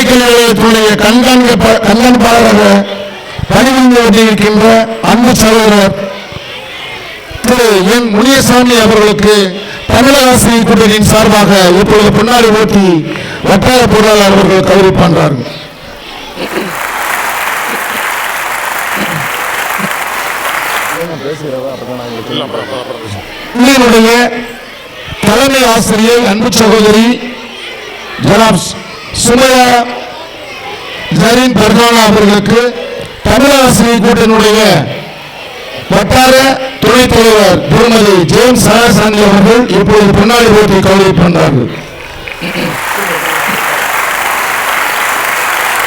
உயர்கல்வி நிலையத்துடைய கண்காணிப்பாளராக பணிபுரிந்து கொண்டிருக்கின்ற அன்பு சகோதரர் திரு என் முனியசாமி அவர்களுக்கு தமிழக ஆசிரியர் கூட்டணியின் சார்பாக இப்பொழுது பொன்னாடி ஓட்டி வட்டார பொருளாளர் அவர்கள் கௌரவிப்பார்கள். பள்ளியினுடைய தலைமை ஆசிரியர் அன்பு சகோதரி ஜனாப் சுமையா ஜரீன் பர்கானா அவர்களுக்கு தமிழக ஆசிரியர் கூட்டணியுடைய வட்டார துணைத் தலைவர் திருமதி ஜேம்ஸ் சராசாந்தி அவர்கள் இப்பொழுது பொன்னாடி ஓட்டி கௌரவிப்பார்கள்.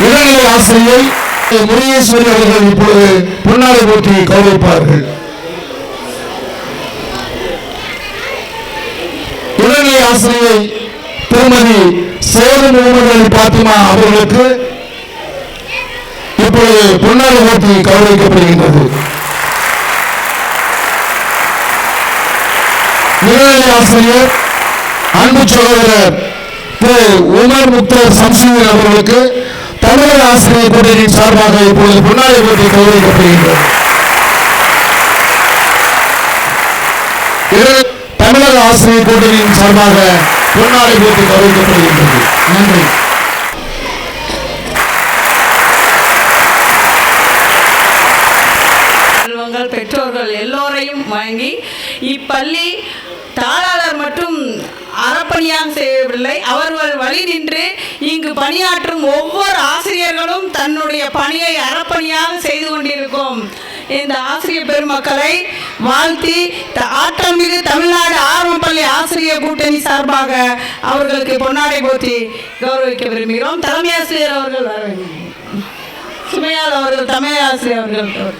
இளநிலை ஆசிரியை முருகேஸ்வரி அவர்கள் இப்பொழுது பொன்னாடி ஓட்டி கௌரவிப்பார்கள். இளநிலை ஆசிரியை திருமதி சேது முகமது அலி பாத்திமா அவர்களுக்கு இப்பொழுது பொன்னாடி ஓட்டி கௌரவிக்கப்படுகின்றது. இளநிலை ஆசிரியர் அன்பு சகோதரர் திரு உமர் முக்தர் சம்சீர் அவர்களுக்கு தமிழக ஆசிரியர் கூட்டணியின் சார்பாக இப்பொழுது பொன்னாடி ஓட்டி கௌரவிக்கப்படுகின்றது. தமிழக ஆசிரியர் கூட்டணியின் சார்பாக பொன்னாடி ஓட்டி கௌரவிக்கப்படுகின்றது. நன்றி. பெற்றோர்கள் எல்லோரையும் வாங்கி இப்பள்ளி தாளாளர் மற்றும் அறப்பணியாக செய்யவில்லை, அவர்கள் வழி நின்று இங்கு பணியாற்றும் ஒவ்வொரு ஆசிரியர்களும் தன்னுடைய பணியை அறப்பணியாக செய்து கொண்டிருக்கும் இந்த ஆசிரியர் பெருமக்களை வாழ்த்தி ஆற்றல் மிகு தமிழ்நாடு ஆரம்பப்பள்ளி ஆசிரியர் கூட்டணி சார்பாக அவர்களுக்கு பொன்னாடை போற்றி கௌரவிக்க விரும்புகிறோம். தலைமை ஆசிரியர் அவர்கள் சுமையால் அவர்கள் தமிழ் ஆசிரியர் அவர்கள்.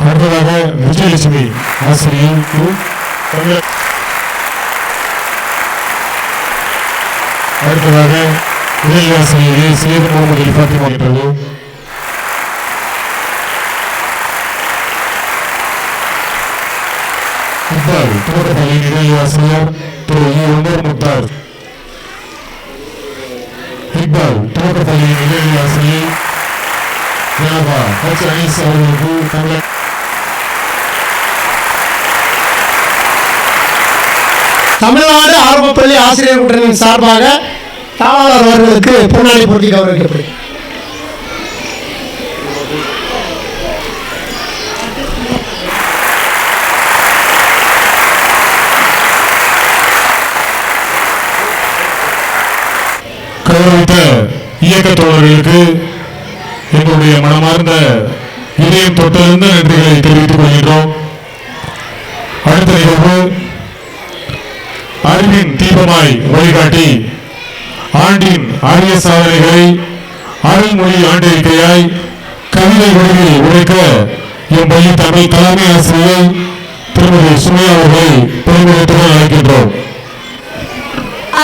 அடுத்ததாக விஜயலட்சுமி ஆசிரியர் அடுத்ததாக இளநிலை ஆசிரியர் சேது முகமது அலி பாத்திமா அவர்கள். தோட்டப்பள்ளி இளநிலை ஆசிரியர் திரு உமர் முக்தார். இக்பால் தோட்டப்பள்ளி இளநிலை ஆசிரியர் ஜனாபா ஹச் அனீஸ் அவர்களுக்கு தமிழ்நாடு ஆரம்பப்பள்ளி ஆசிரியர் கூட்டணியின் சார்பாக தாளாளர் அவர்களுக்கு பொன்னாடி போட்டி கௌரவிக்கப்படும். கௌரவித்த இயக்க தோழர்களுக்கு எங்களுடைய மனமார்ந்த இதயம் தொட்டிருந்த நன்றிகளை தெரிவித்துக் கொள்கின்றோம். அடுத்த நிகழ்வு அறிவின் தீபமாய் வழிகாட்டி ஆண்டின் அரிய சாதனைகளை அருள்மொழி ஆண்டிருக்கையாய் கவிதை வடிவில் உரைக்க என் பள்ளி தமிழ் தலைமை ஆசிரியர் திருமதி சுமையா அவர்களை பெருமிதத்துடன் அழைக்கின்றோம்.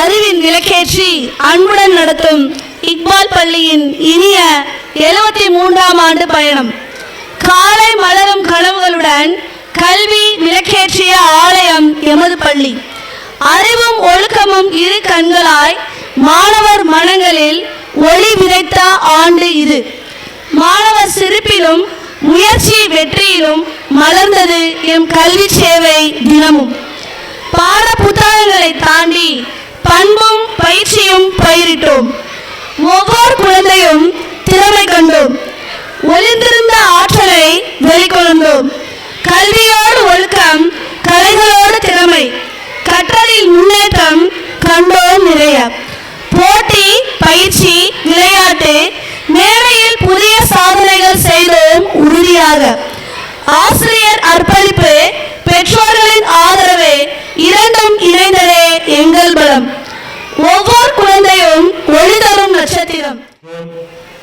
அறிவின் விளக்கேற்றி அன்புடன் நடத்தும் இக்பால் பள்ளியின் இனிய 73ஆம் ஆண்டு பயணம். காலை மலரும் கனவுகளுடன் கல்வி விளக்கேற்றிய ஆலயம் எமது பள்ளி. அறிவும் ஒழுக்கமும் இரு கண்களாய் மாணவர் மனங்களில் ஒளி விதைத்த ஆண்டு இது. மாணவர் சிரிப்பிலும் முயற்சி வெற்றியிலும் மலர்ந்தது எம் கல்வி சேவை தினமும். பாட புத்தகங்களை தாண்டி பண்பும் பயிற்சியும் பயிரிட்டோம். ஒவ்வொரு குழந்தையும் திறமை கண்டோம். ஒளிந்திருந்த ஆற்றலை வெளிக்கொணர்ந்தோம். கல்வியோடு ஒழுக்கம், கலைகளோடு திறமை, கற்றலில் முன்னேற்றம் கண்டோம் நிறைய. போட்டி, பயிற்சி, விளையாட்டு, மேடையில் புதிய சாதனைகள் செய்தோம் உறுதியாக. ஆசிரியர் அர்ப்பணிப்பு, பெற்றோர்களின் ஆதரவு இரண்டும் இணைந்ததே எங்கள் பலம். ஒவ்வொரு குழந்தையும் ஒளி தரும் நட்சத்திரம்.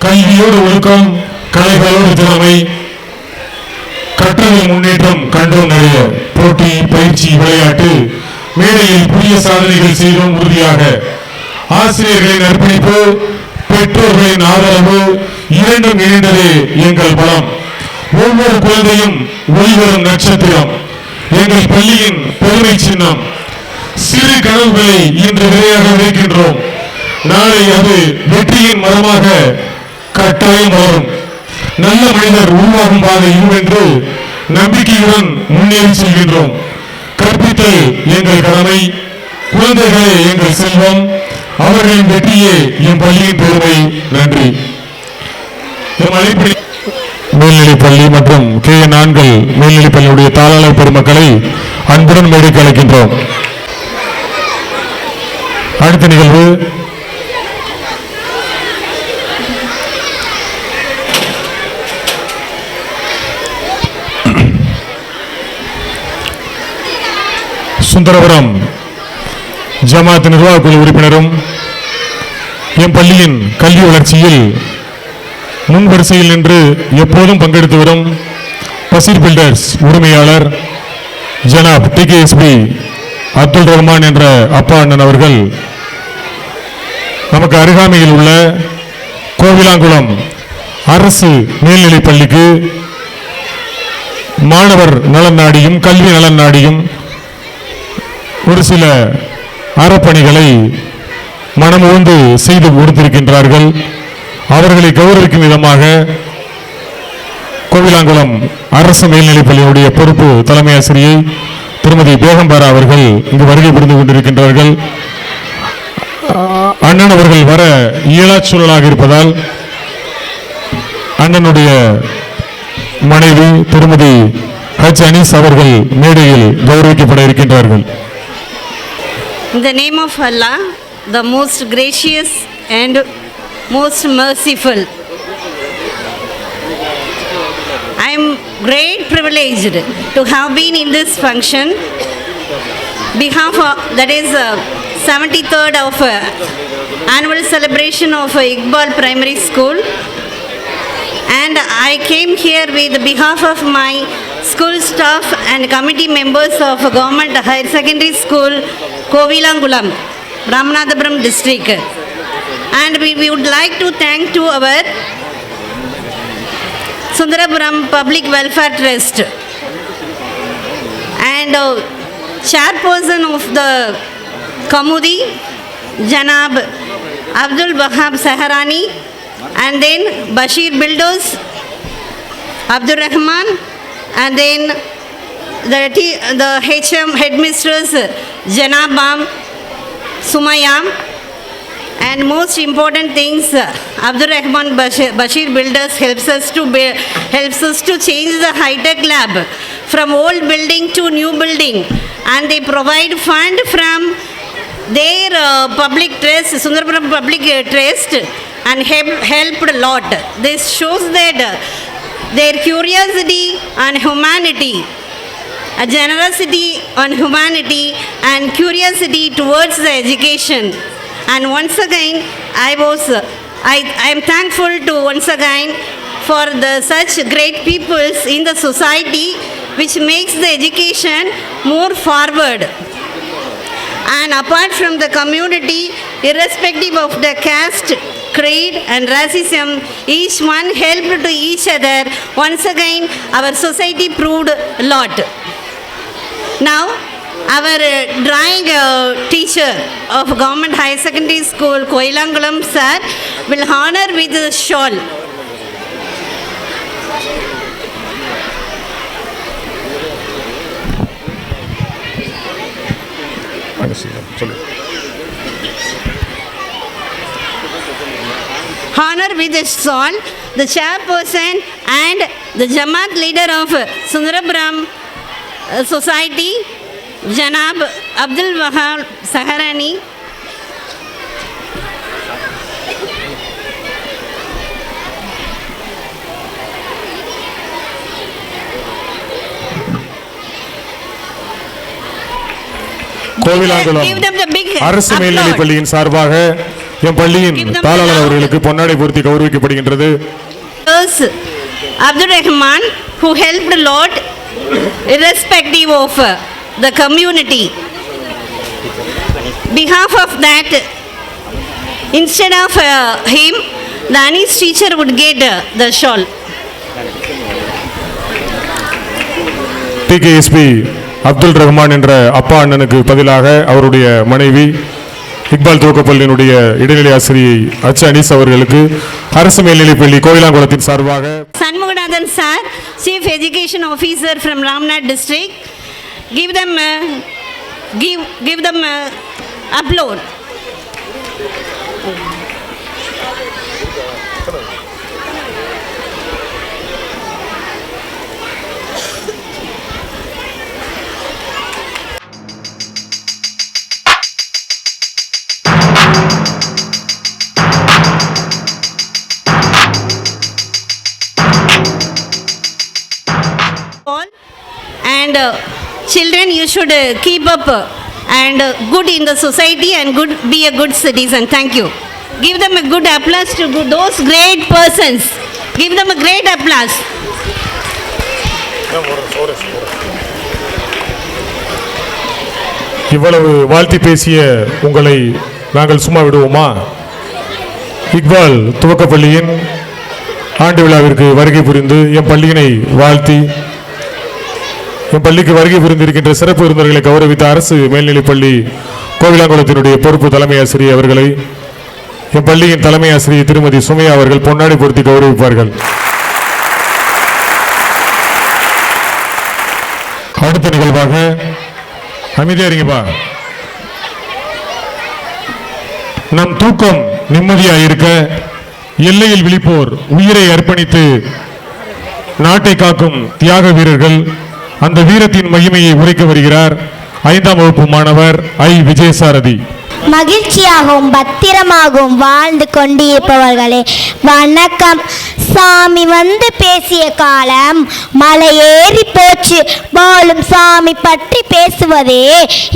கல்வியோடு ஒழுக்கம், கலைகளோடு திறமை, கற்றலில் முன்னேற்றம் கண்டோம் நிறைய. போட்டி, பயிற்சி, விளையாட்டு, மேடையில் புதிய சாதனைகள் செய்தோம் உறுதியாக. ஆசிரியர்களின் அர்ப்பணிப்பு, பெற்றோர்களின் ஆதரவு இரண்டும் இணைந்ததே எங்கள் பலம். ஒவ்வொரு குழந்தையும் ஒளிவரும் நட்சத்திரம், எங்கள் பள்ளியின் பெருமை சின்னம். சிறு கனவுகளை இன்று விரையாக விதைக்கின்றோம். நாளை அது வெற்றியின் மரமாக கட்டாயம் வளரும். நல்ல மனிதர் உருவாகும் பாதை இதுவென்று நம்பிக்கையுடன் முன்னேறி செல்கின்றோம். கற்பித்தல் எங்கள் கடமை, குழந்தைகளே எங்கள் செல்வம், அவர்களின் வெற்றியே என் பள்ளியின் பெருமை. நன்றி. மேல்நிலைப்பள்ளி மற்றும் KN ஆண்கள் மேல்நிலைப்பள்ளியுடைய தாளாளர் பெருமக்களை அன்புடன் மேடைக்கு அழைக்கின்றோம். அடுத்த நிகழ்வு சுந்தரபுரம் ஜமாத் நிர்வாக குழு உறுப்பினரும் என் பள்ளியின் கல்வி வளர்ச்சியில் முன் வரிசையில் நின்று எப்போதும் பங்கெடுத்து வரும் பசீர் பில்டர்ஸ் உரிமையாளர் ஜனாப் TKSB அப்துல் ரஹ்மான் என்ற அப்பா அண்ணன் அவர்கள் நமக்கு அருகாமையில் உள்ள கோவிலாங்குளம் அரசு மேல்நிலைப் பள்ளிக்கு மாணவர் நலன் நாடியும் கல்வி நலன் நாடியும் ஒரு சில அறப்பணிகளை மனமுவந்து செய்து கொடுத்திருக்கின்றார்கள். அவர்களை கௌரவிக்கும் விதமாக கோவிலாங்குளம் அரசு மேல்நிலைப்பள்ளியுடைய பொறுப்பு தலைமை ஆசிரியை திருமதி பேகம்பாரா அவர்கள் இங்கு வருகை புரிந்து கொண்டிருக்கின்றார்கள். அண்ணன் அவர்கள் வர இயலாச் சூழலாக இருப்பதால் அண்ணனுடைய மனைவி திருமதி H. அனீஸ் அவர்கள் மேடையில் கௌரவிக்கப்பட இருக்கின்றார்கள். In the name of Allah, the most gracious and most merciful, I am great privileged to have been in this function behalf of, that is 73rd of annual celebration of Iqbal Primary School, and I came here with behalf of my school staff and committee members of Government Higher Secondary School Kovilangulam, Ramanathapuram district, and we would like to thank to our Sundarapuram Public Welfare Trust and chairperson of the Kamudi, Janab Abdul Wahab Saharani, and then Bashir Builders, Abdul Rahman, and then the HM headmistress Janabam Sumayam, and most important things, Abdul Rahman Bashir Builders helps us to change the high-tech lab from old building to new building, and they provide fund from their public trust, Sundarapuram Public Trust, and helped a lot. This shows that their curiosity and humanity, a generosity on humanity and curiosity towards the education. And once again, I am thankful to once again for such great peoples in the society which makes the education more forward. And apart from the community, irrespective of the caste, creed and racism, each one helped to each other. Once again, our society proved a lot. Now, our drawing teacher of Government Higher Secondary School, Kovilangulam sir, will honor with a shawl. Honor with a shawl the chairperson and the Jamaat leader of Sundarapuram Society, Janab Abdul Wahab Saharani. Kovilankulam அரசு மேல்நிலைப் பள்ளியின் சார்பாக என் பள்ளியின் தாளாளர் அவர்களுக்கு பொன்னாடை பொருத்தி கௌரவிக்கப்படுகின்றது. Abdul Rahman, who helped a lot irrespective of the community. Behalf of that, instead of him, the Anis teacher would get the shawl. TKSB Abdul Rahman என்ற அப்பா அண்ணனுக்கு பதிலாக அவருடைய மனைவி இக்பால் துவக்கப்பள்ளியினுடைய இடைநிலை ஆசிரியை அச்சு அனீஸ் அவர்களுக்கு அரசு மேல்நிலைப்பள்ளி கோயிலாங்குளத்தின் சார்பாக Sanmuganathan sir, Chief Education Officer from Ramnath district, give them upload. And children, you should keep up and good in the society and be a good citizen. Thank you. Give them a good applause to those great persons. Give them a great applause. இவ்வளவு வாழ்த்தி பேசிய உங்களை நாங்கள் சும்மா விடுவோமா? இக்பால் துவக்கப்பள்ளியின் ஆண்டு விழாவிற்கு வருகை புரிந்து என் பள்ளியினை வாழ்த்தி என் பள்ளிக்கு வருகை புரிந்திருக்கின்ற சிறப்பு விருந்தினர்களை கௌரவித்த அரசு மேல்நிலைப்பள்ளி கோவிலாங்குளத்தினுடைய பொறுப்பு தலைமை ஆசிரியர் அவர்களை என் பள்ளியின் தலைமை ஆசிரியர் திருமதி சுமையா அவர்கள் பொன்னாடை பொருத்தி கௌரவிப்பார்கள். அடுத்த நிகழ்வாக அமைதியா இருங்கப்பா. நம் தூக்கம் நிம்மதியாக இருக்க எல்லையில் விழிப்போர் உயிரை அர்ப்பணித்து நாட்டை காக்கும் தியாக வீரர்கள், அந்த வீரத்தின் மகிமையை உரைக்க வருகிறார் 5ஆம் வகுப்பு மாணவர் ஐ விஜயசாரதி. மகிழ்ச்சியாகவும் பத்திரமாகவும் வாழ்ந்து கொண்டிருப்பவர்களே வணக்கம். சாமி வந்து பேசிய காலம் மலை ஏறி போச்சு. வாழும் சாமி பற்றி பேசுவதே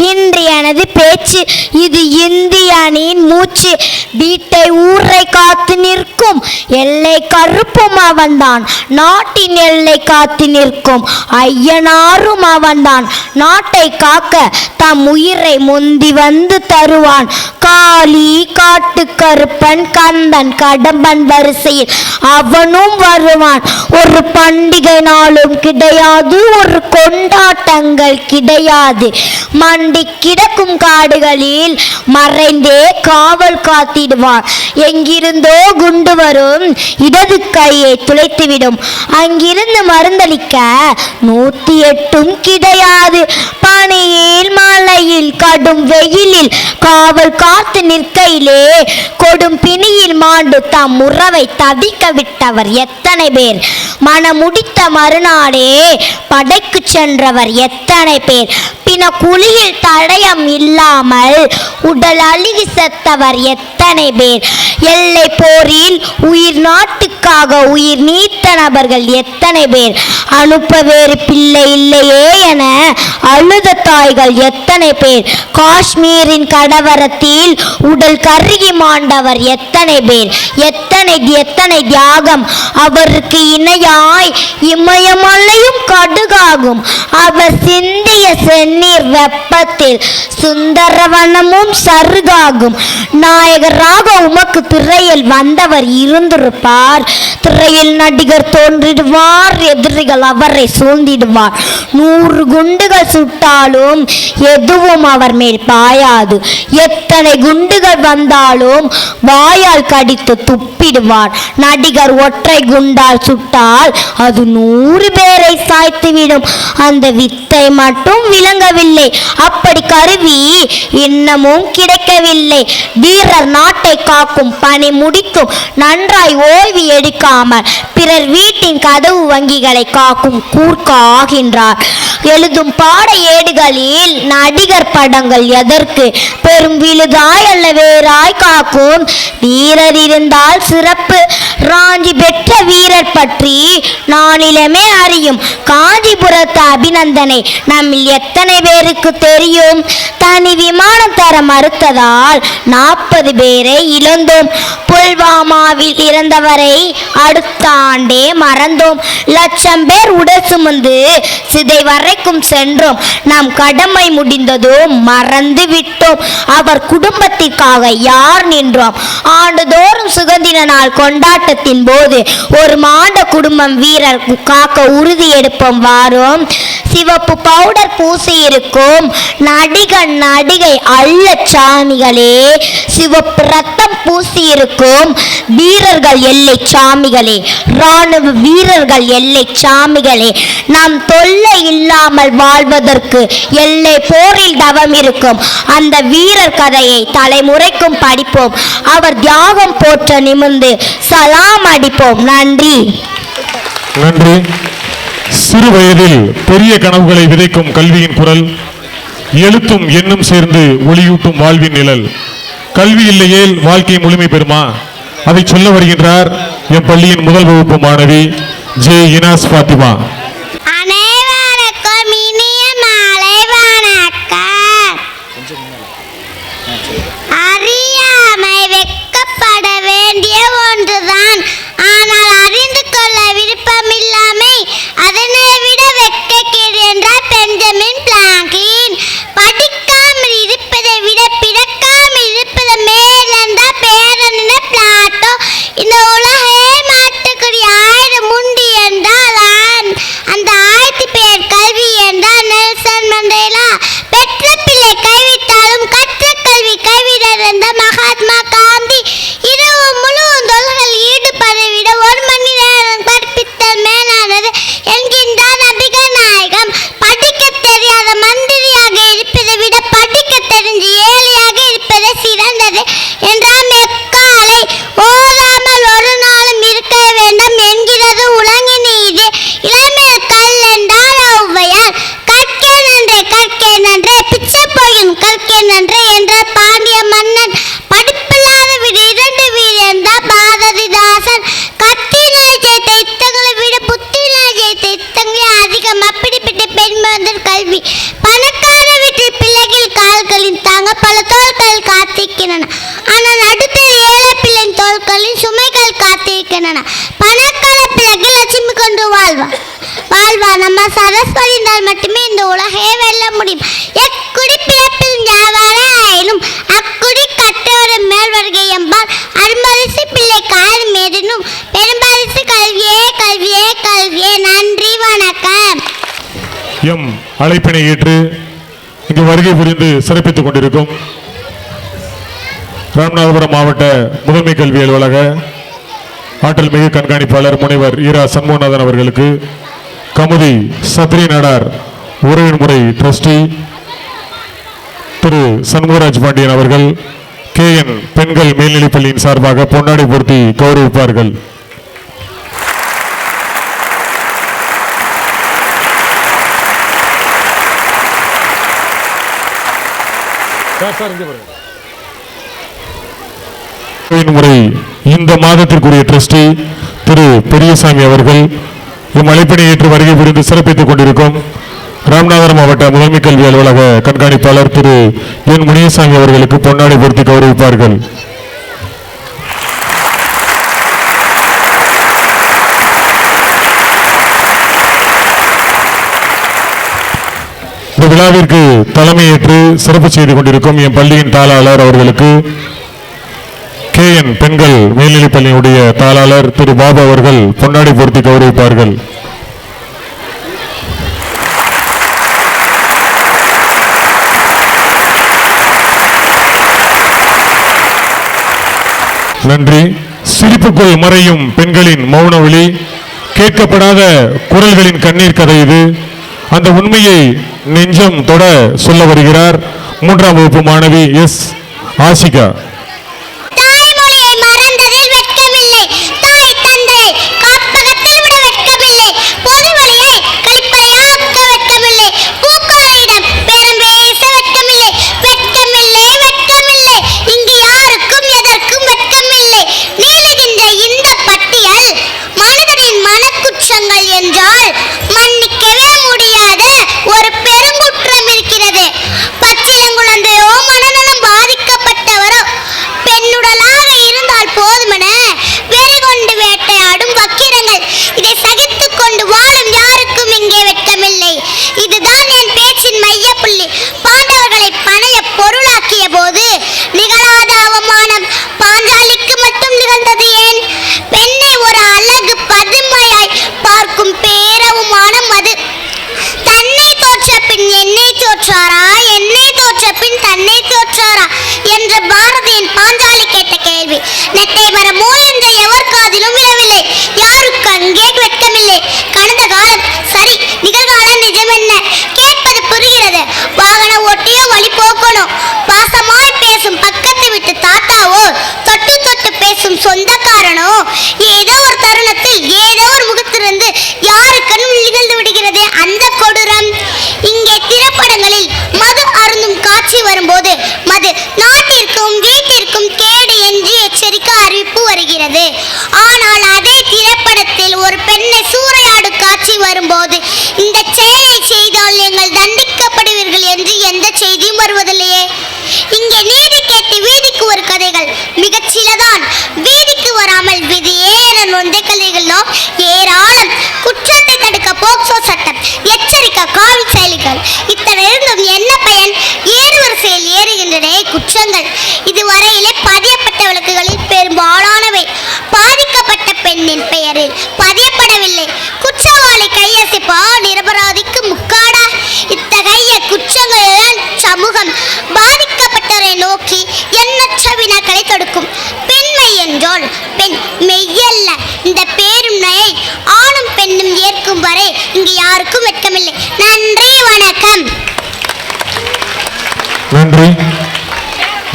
இன்று எனது பேச்சு. இது இந்தியனின் மூச்சு. வீட்டை ஊரை காத்து நிற்கும் எல்லை கருப்பும் அவன்தான். நாட்டின் எல்லை காத்து நிற்கும் ஐயனாரும் அவன்தான். நாட்டை காக்க தம் உயிரை முந்தி வந்து தருவான். காளி, காட்டு கருப்பன், கந்தன், கடம்பன் வரிசையில் அவனும் வருவான். ஒரு பண்டிகை நாளும் கிடையாது, ஒரு கொண்டாட்டங்கள் கிடையாது. மண்டி கிடக்கும் காடுகளில் மறைந்தே காவல் காத்திடுவான். எங்கிருந்தோ குண்டு வரும், இடது கையை துளைத்துவிடும். அங்கிருந்து மருந்தளிக்க 108 கிடையாது. பனியில், மழையில், கடும் வெயிலில் காவல் காத்து நிற்கையிலே கொடும் பிணியில் மாண்டு தம் உறவை தவிக்க விட்டவர் எத்தனை பேர். மனமுடித்த மறுநாடே படைக்கு சென்றவர் எத்தனை பேர். பின குழியில் தடயம் இல்லாமல் உடல் அழுகி செத்தவர் எத்தனை பேர். எல்லை போரில் உயிர் நாட்டுக்காக உயிர் நீத்த நபர்கள் எத்தனை பேர். அனுப்ப வேறு பிள்ளை இல்லையே என அழுத தாய்கள் எத்தனை பேர். காஷ்மீரின் கடவரத்தில் உடல் கருகி மாண்டவர் எத்தனை பேர். எத்தனை எத்தனை தியாகம். அவருக்கு இணையாய் இமயமலையும் கடுகாகும். அவர் சிந்திய செந்நீர் வெப்பத்தில் சுந்தரவனமும் சருகாகும். நாயகராக உமக்கு திரையில் வந்தவர் இருந்திருப்பார். திரையில் நடிகர் தோன்றிடுவார், எதிரிகள் அவரை சூழ்ந்திடுவார். 100 குண்டுகள் சுட்டாலும் எதுவும் அவர் மேல் பாயாது. எத்தனை குண்டுகள் வந்தாலும் வாயால் கடித்து துப்பிடுவார். நடிகர் ஒற்றை குண்டால் சுட்டால் அது 100 பேரை சாய்த்துவிடும். அந்த வித்தை மட்டும் விளங்கவில்லை. அப்படி கருவி இன்னமும் கிடைக்கவில்லை. வீரர் நாட்டை காக்கும் பணி முடித்தும் நன்றாய் ஓய்வு எடுக்காமல் பிறர் வீட்டின் கதவு வங்கிகளை காக்கும் கூர்க்கா ஆகின்றார். எழுதும் பாட ஏடுகளில் நடிகர் படங்கள் எதற்கு? பெரும் விழுதாய் அல்ல வேறாய் காக்கும் வீரர் இருந்தால் சிறப்பு. ராஞ்சி பெற்ற வீரர் பற்றி நானிலமே அறியும். காஞ்சிபுரத்து அபிநந்தனை நம்மில் எத்தனை பேருக்கு தெரியும்? தனி விமானம் தர மறுத்ததால் 40 பேரை இழந்தோம். புல்வாமாவில் இறந்தவரை அடுத்த ஆண்டே மறந்தோம். 1,00,000 பேர் உடல் சுமந்து சிதை வரைக்கும் சென்றோம். நாம் கடமை முடிந்ததும் மறந்து விட்டோம். அவர் குடும்பத்திற்காக யார் நின்றோம்? ஆண்டுதோறும் சுதந்திர நாள் கொண்டாட்டத்தின் போது ஒரு மாண்ட குடும்பம் வீரர் காக்க உறுதி எடுப்போம் வாரோம். சிவப்பு பவுடர் பூசி இருக்கும் நடிகை அல்ல சாமிகளே, சிவப்பு ரத்தம் பூசி இருக்கும் வீரர்கள் எல்லை சாமிகளே, ராணுவ வீரர்கள் எல்லை சாமிகளே. நாம் தொல்லை இல்லாமல் வாழ்வதற்கு எல்லை போரில் தவம் இருக்கும். அந்த வீரர் கதையை தலைமுறைக்கும் படிப்போம். அவர் தியாகம் போற்ற நிமிர்ந்து சலாம் அடிப்போம். நன்றி. நன்றி. சிறு வயதில் பெரிய கனவுகளை விதைக்கும் கல்வியின் குரல், எழுத்தும் எண்ணும் சேர்ந்து ஒளியூட்டும் வாழ்வின் நிழல். கல்வி இல்லையேல் வாழ்க்கை முழுமை பெறுமா? அதை சொல்ல வருகின்றார் என் பள்ளியின் முதல் வகுப்பு மாணவி ஜே இனாஸ் பாத்திமா. அனைவருக்கும் இனிய மாலை வணக்கம். அறியாமை வெட்கப்பட வேண்டிய ஒன்றுதான். ஆனால் அறிந்து கொள்ள விருப்பமில்லாமை அதனை விட வெட்கக்கேடு என்றார் பெஞ்சமின் பிராங்க்லின். படிக்காமல் இருப்பதை விட பிறக்காமல் இருப்பது மேல் என்றார் பேரறிஞர் பிளாட்டோ. இந்த உலகே மாற்றக்கூடிய ஆயுதம் உண்டு என்றால் அந்த ஆயுத பெயர் கல்வி என்றார் நெல்சன் மண்டேலா. பெற்ற பிள்ளை கைவிட்டாலும் கற்ற கல்வி கைவிடர் என்ற மகாத்மா காந்தி. இரவு முழுவதும் தொல்கள் ஈடுபதை விட ஒரு மணி நேரம் கற்பித்தல் மேலானது என்கின்றார் நபிகள் நாயகம். படிக்க தெரியாத மந்திரியாக இருப்பதை விட படிக்க தெரிஞ்சு ஏழையாக இருப்பது சிறந்தது என்றார் மெக்காலை. ஓதாமல் ஒரு நாளும் இருக்க வேண்டும் என்கிறது உலக நீதி. இளமையில் கல் என்றார் ஔவையார். கற்கே நன்றே பிச்சை போயின் கற்கே நன்றே என்றார் பாண்டிய மன்னன். படிப்பில்லாத விட இரண்டு வீடு என்றார் பாரதிதாசன். கத்தினால் ஜெயித்த யுத்தங்களை விட புத்தினால் ஜெயித்த யுத்தங்களே அதிகம். அப்படிப்பட்ட பெண்மந்தர் கல்வி. பணக்கார வீட்டில் பிள்ளைகள் கால்களின் தாங்க பல தோள்கள் காத்திருக்கின்றன. ஆனால் அடுத்த ஏழை பிள்ளையின் தோள்களின் சுமைகள் காத்திருக்கின்றன. பணக்கார பிள்ளைகள் லட்சுமி கொண்டு வாழ்வா நம்ம சரஸ்வதினால் மட்டுமே இந்த உலகையே வெல்ல முடியும். எக்குடி பிறப்பில் ஞாபக ஆயினும் அக்குடி கற்றவரை மேல் வருகை என்பார். அரும்பரிசு பிள்ளை கால் மேதினும் பெரும்பரிசு கல்வியே கல்வியே கல்வியே. நன்றி, வணக்கம். எம் அழைப்பினை ஏற்று இங்கு வருகை புரிந்து சிறப்பித்துக் கொண்டிருக்கும் ராமநாதபுரம் மாவட்ட முதன்மை கல்வி அலுவலக ஆற்றல் மிகு கண்காணிப்பாளர் முனைவர் ஈரா சண்முகநாதன் அவர்களுக்கு கமுதி சத்ரி நாடார் உறவின் முறை டிரஸ்டி திரு சண்முகராஜ் பாண்டியன் அவர்கள் KN பெண்கள் மேல்நிலைப்பள்ளியின் சார்பாக பொன்னாடை பொருத்தி கௌரவிப்பார்கள். முறை இந்த மாதத்திற்குரிய டிரஸ்டி திரு பெரியசாமி அவர்கள் இம் அழைப்பினை ஏற்று வருகை புரிந்து சிறப்பித்துக் கொண்டிருக்கும் ராமநாதபுரம் மாவட்ட முதன்மை கல்வி அலுவலக கண்காணிப்பாளர் திரு என் முனியசாமி அவர்களுக்கு பொன்னாடை பொருத்தி கௌரவிப்பார்கள். இந்த விழாவிற்கு தலைமையேற்று சிறப்பு செய்து கொண்டிருக்கும் என் பள்ளியின் தாளாளர் அவர்களுக்கு KN பெண்கள் மேல்நிலைப்பள்ளியினுடைய தாளாளர் திரு பாபு அவர்கள் பொன்னாடை பொருத்தி கௌரவிப்பார்கள். நன்றி. சிரிப்புக்குள் மறையும் பெண்களின் மௌன ஒளி, கேட்கப்படாத குரல்களின் கண்ணீர் கதை இது. அந்த உண்மையை நெஞ்சம் தொட சொல்ல வருகிறார் 3ஆம் வகுப்பு மாணவி எஸ் ஆசிகா. என்றால் மன்னிக்கவே முடியாத ஒரு பெருங்குற்றம் இருக்கிறது. பச்சிலங்குழந்தையோ மனநலம் பாதிக்கப்பட்டவரோ தோற்றாரா, என்னை தோற்ற பின் தன்னை தோற்றாரா என்ற பாரதியின் பாஞ்சாலி கேட்ட கேள்வி நெட்டை மர மூலென்ற எவர் காதிலும் விழவில்லை. யாருக்கு அங்கே வெட்கமில்லை. கடந்த காலம் சரி, நிகழ்காலம் நிஜம் என்ன? கேட்பது புரிகிறது. வாகன ஓட்டியோ வழி போக்கணும். பாசமாய் பேசும் பக்கத்து விட்டு தாத்தாவோ, தொட்டு தொட்டு பேசும் சொந்தக்காரனோ ஏதோ ஒரு தருணத்தில் ஏதோ ஒரு முகத்திலிருந்து யாருக்கனும் நிகழ்ந்து விடுகிறது அந்த கொடூரம். இங்கே திரைப்படங்களில் மது அருந்தும் காட்சி வரும்போது மது நாட்டிற்கும் வீட்டிற்கும் கேடு என்று எச்சரிக்க அறிவிப்பு வருகிறது. ஆனால் அதே திரைப்படத்தில் ஒரு பெண்ணை சூறையாடும் காட்சி வரும்போது இந்த செயலை செய்தால் நீங்கள் தண்டிக்கப்படுவீர்கள் என்று எந்த செய்தியும் வருவதில்லையே. இங்கே நீதி கேட்டு வீதிக்கு ஒரு கதைகள் மிகச் சிலதான். வீதிக்கு வராமல் விதியேற நொந்தை கதைகளோ ஏராளம். குற்றத்தை தடுக்க போக்சோ சட்டம், எச்சரிக்க காவல் செயலிகள், இத்தனை இருந்தும் என்ன பயன்? ஏறு வரிசையில் ஏறுகின்றன குற்றங்கள். இதுவரையிலே பதியப்பட்ட வழக்குகளில் பெரும்பாலானவை பாதிக்கப்பட்ட பெண்ணின் பெயரில் பதியப்படவில்லை. குற்றவாளி கையசைப்பா, நிரபராதிக்கு முக்காடா. இத்தகைய குற்றங்கள் சமூகம் பாதிக்கப்பட்டவரை நோக்கி எண்ணற்ற வினாக்களை தொடுக்கும். பெண்மை என்றால் பெண் மெய்யல்ல. இந்த பேரும் நயை ஆணும் பெண்ணும் ஏற்கும் வரை இங்கு யாருக்கும் வெட்கமில்லை. நன்றி, வணக்கம். நன்றி.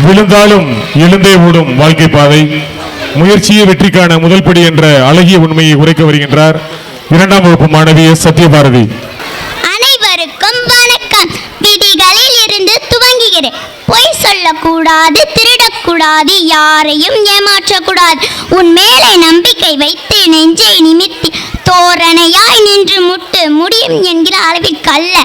விழுந்தாலும் எழுந்தே ஓடும் வாழ்க்கை பாதை, முயற்சியை வெற்றிக்கான முதல் படி என்ற அழகிய உண்மையை உரைக்க வருகின்றார் 2ஆம் வகுப்பு மாணவி சத்யபாரதி. அனைவருக்கும் வணக்கம். விதிகளில் இருந்து துவங்குகிறேன். பொய் சொல்லக்கூடாது, திருடக்கூடாது, யாரையும் ஏமாற்றக்கூடாது. உன் மேலே நம்பிக்கை வைத்து நெஞ்சை நிமித்தி தோரணையாய் நின்று முட்டு. முடியும் என்கிற அளவிற்கு அல்ல,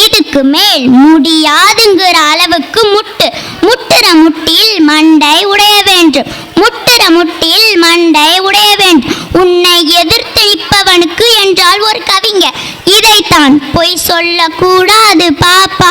இதுக்கு மேல் முடியாதுங்கிற அளவுக்கு முட்டு. முட்டுற முட்டில் மண்டை உடைய வேண்டும். முட்டுற முட்டில் மண்டை உடைய வேண்டும். உன்னை எதிர்த்து நிற்பவனுக்கு என்றால் ஒரு கவிஞர் இதைத்தான் பொய் சொல்லக்கூடாது பாப்பா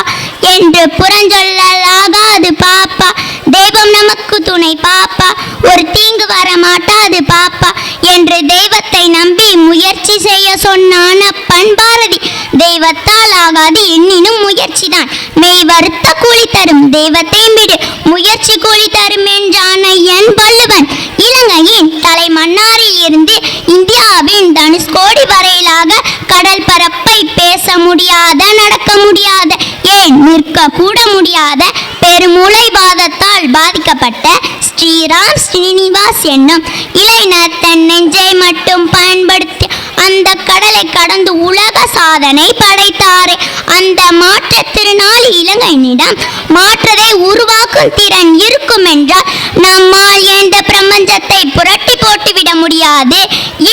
என்று புறஞ்சொல்லலாகாது பாப்பா. தெய்வம் நமக்கு துணை பாப்பா, ஒரு தீங்கு வர மாட்டாது பாப்பா என்று தெய்வத்தை நம்பி முயற்சி செய்ய சொன்னான் அப்பன் பாரதி. தெய்வத்தால் ஆகாது எண்ணினும் முயற்சிதான் மெய் வருத்த கூலி தரும். தெய்வத்தை விடு, முயற்சி கூலி தரும் என்றான் ஐயன் வள்ளுவன். இலங்கையின் தலை மன்னாரில் இருந்து இந்தியாவின் தனுஷ்கோடி வரையிலாக கடல் பரப்பை பேச முடியாத, நடக்க முடியாத, ஏன் நிற்க கூட முடியாத பெருமூளைவாதத்தால் பாதிக்கப்பட்ட ஸ்ரீராம் ஸ்ரீனிவாஸ் என்னும் இளைஞர் தன் நெஞ்சை மட்டும் பயன்படுத்தி அந்த கடலை கடந்து உலக சாதனை படைத்தாரே. அந்த மாற்றத்திறனாளி இளைஞனிடம் மாற்றத்தை உருவாக்கும் திறன் இருக்கும் என்றால் நம்மால் எந்த பிரபஞ்சத்தை புரட்டி போட்டுவிட முடியாது.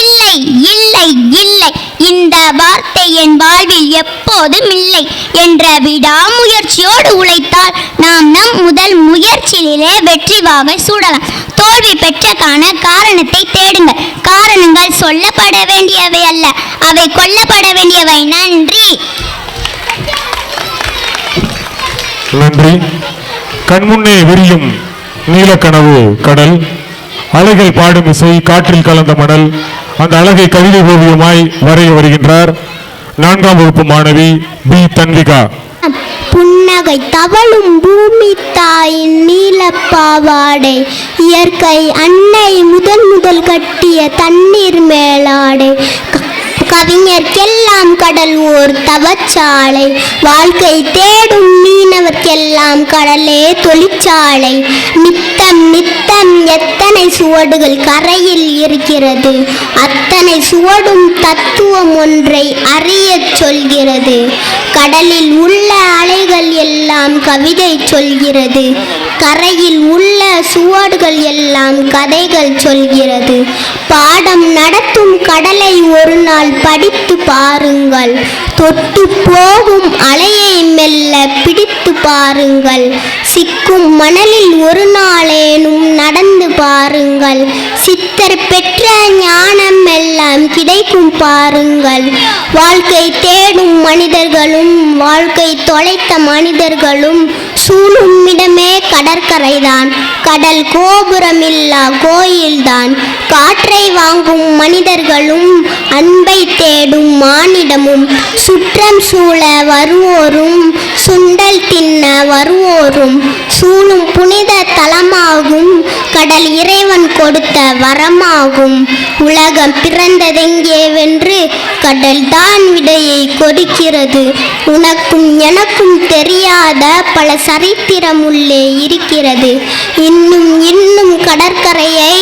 இல்லை இல்லை இல்லை, இந்த வார்த்தை என் வாழ்வில் எப்போதும் இல்லை என்ற விடாமுயற்சியோடு உழைத்தால் நாம் நம் முதல் முயற்சியிலே வெற்றி வாகை சூடலாம். தோல்வி பெற்றக்கான காரணத்தை தேடுங்கள். காரணங்கள் சொல்லப்பட வேண்டியவை அல்ல, அவை கொல்லப்பட வேண்டியவை. நன்றி. நன்றி. கண்முன்னே விரியும் நீலக்கனவு கடல், அலைகள் பாடும் இசை, காற்றில் கலந்த மணல், அந்த அழகை கவிதை ஓவியமாய் வரைய வருகின்றார் 4ஆம் வகுப்பு மாணவி பி தன்விகா. புன்னகை தவழும் பூமி தாயின் நீலப்பாவாடை, இயற்கை அன்னை முதல் கட்டிய தண்ணீர் மேலாடை. கவிஞர்க்கெல்லாம் கடல் ஓர் தவச்சாலை, வாழ்க்கை தேடும் மீனவர்க்கெல்லாம் கடலே தொழிற்சாலை. நித்தம் நித்தம் எத்தனை சுவடுகள் கரையில் இருக்கிறது, அத்தனை சுவடும் தத்துவம் ஒன்றை அறியச் சொல்கிறது. கடலில் உள்ள அலைகள் எல்லாம் கவிதை சொல்கிறது, கரையில் உள்ள சுவடுகள் எல்லாம் கதைகள் சொல்கிறது. பாடம் நடத்தும் கடலை ஒரு நாள் படித்து பாருங்கள், தொட்டு போகும் அலையை மெல்ல பிடித்து பாருங்கள். சிக்கும் மணலில் ஒரு நாளேனும் நடந்து பாருங்கள், சித்தர் பெற்ற ஞானம் எல்லாம் கிடைக்கும் பாருங்கள். வாழ்க்கை தேடும் மனிதர்களும் வாழ்க்கை தொலைத்த மனிதர்களும் சூழும் இடமே கடற்கரைதான். கடல் கோபுரமில்லா கோயில்தான். காற்றை வாங்கும் மனிதர்களும் அன்பை தேடும் மானிடமும் சுற்றம் சூழ வருவோரும் சுண்டல் தின்ன வருவோரும் சூழும் புனித தலமாகும். கடல் இறைவன் கொடுத்த வரமாகும். உலகம் பிறந்ததெங்கே வென்று கடல் தான் விடையை கொடுக்கிறது. உனக்கும் எனக்கும் தெரியாத பல சரித்திரம் உள்ளே இருக்கிறது. இன்னும் இன்னும் கடற்கரையை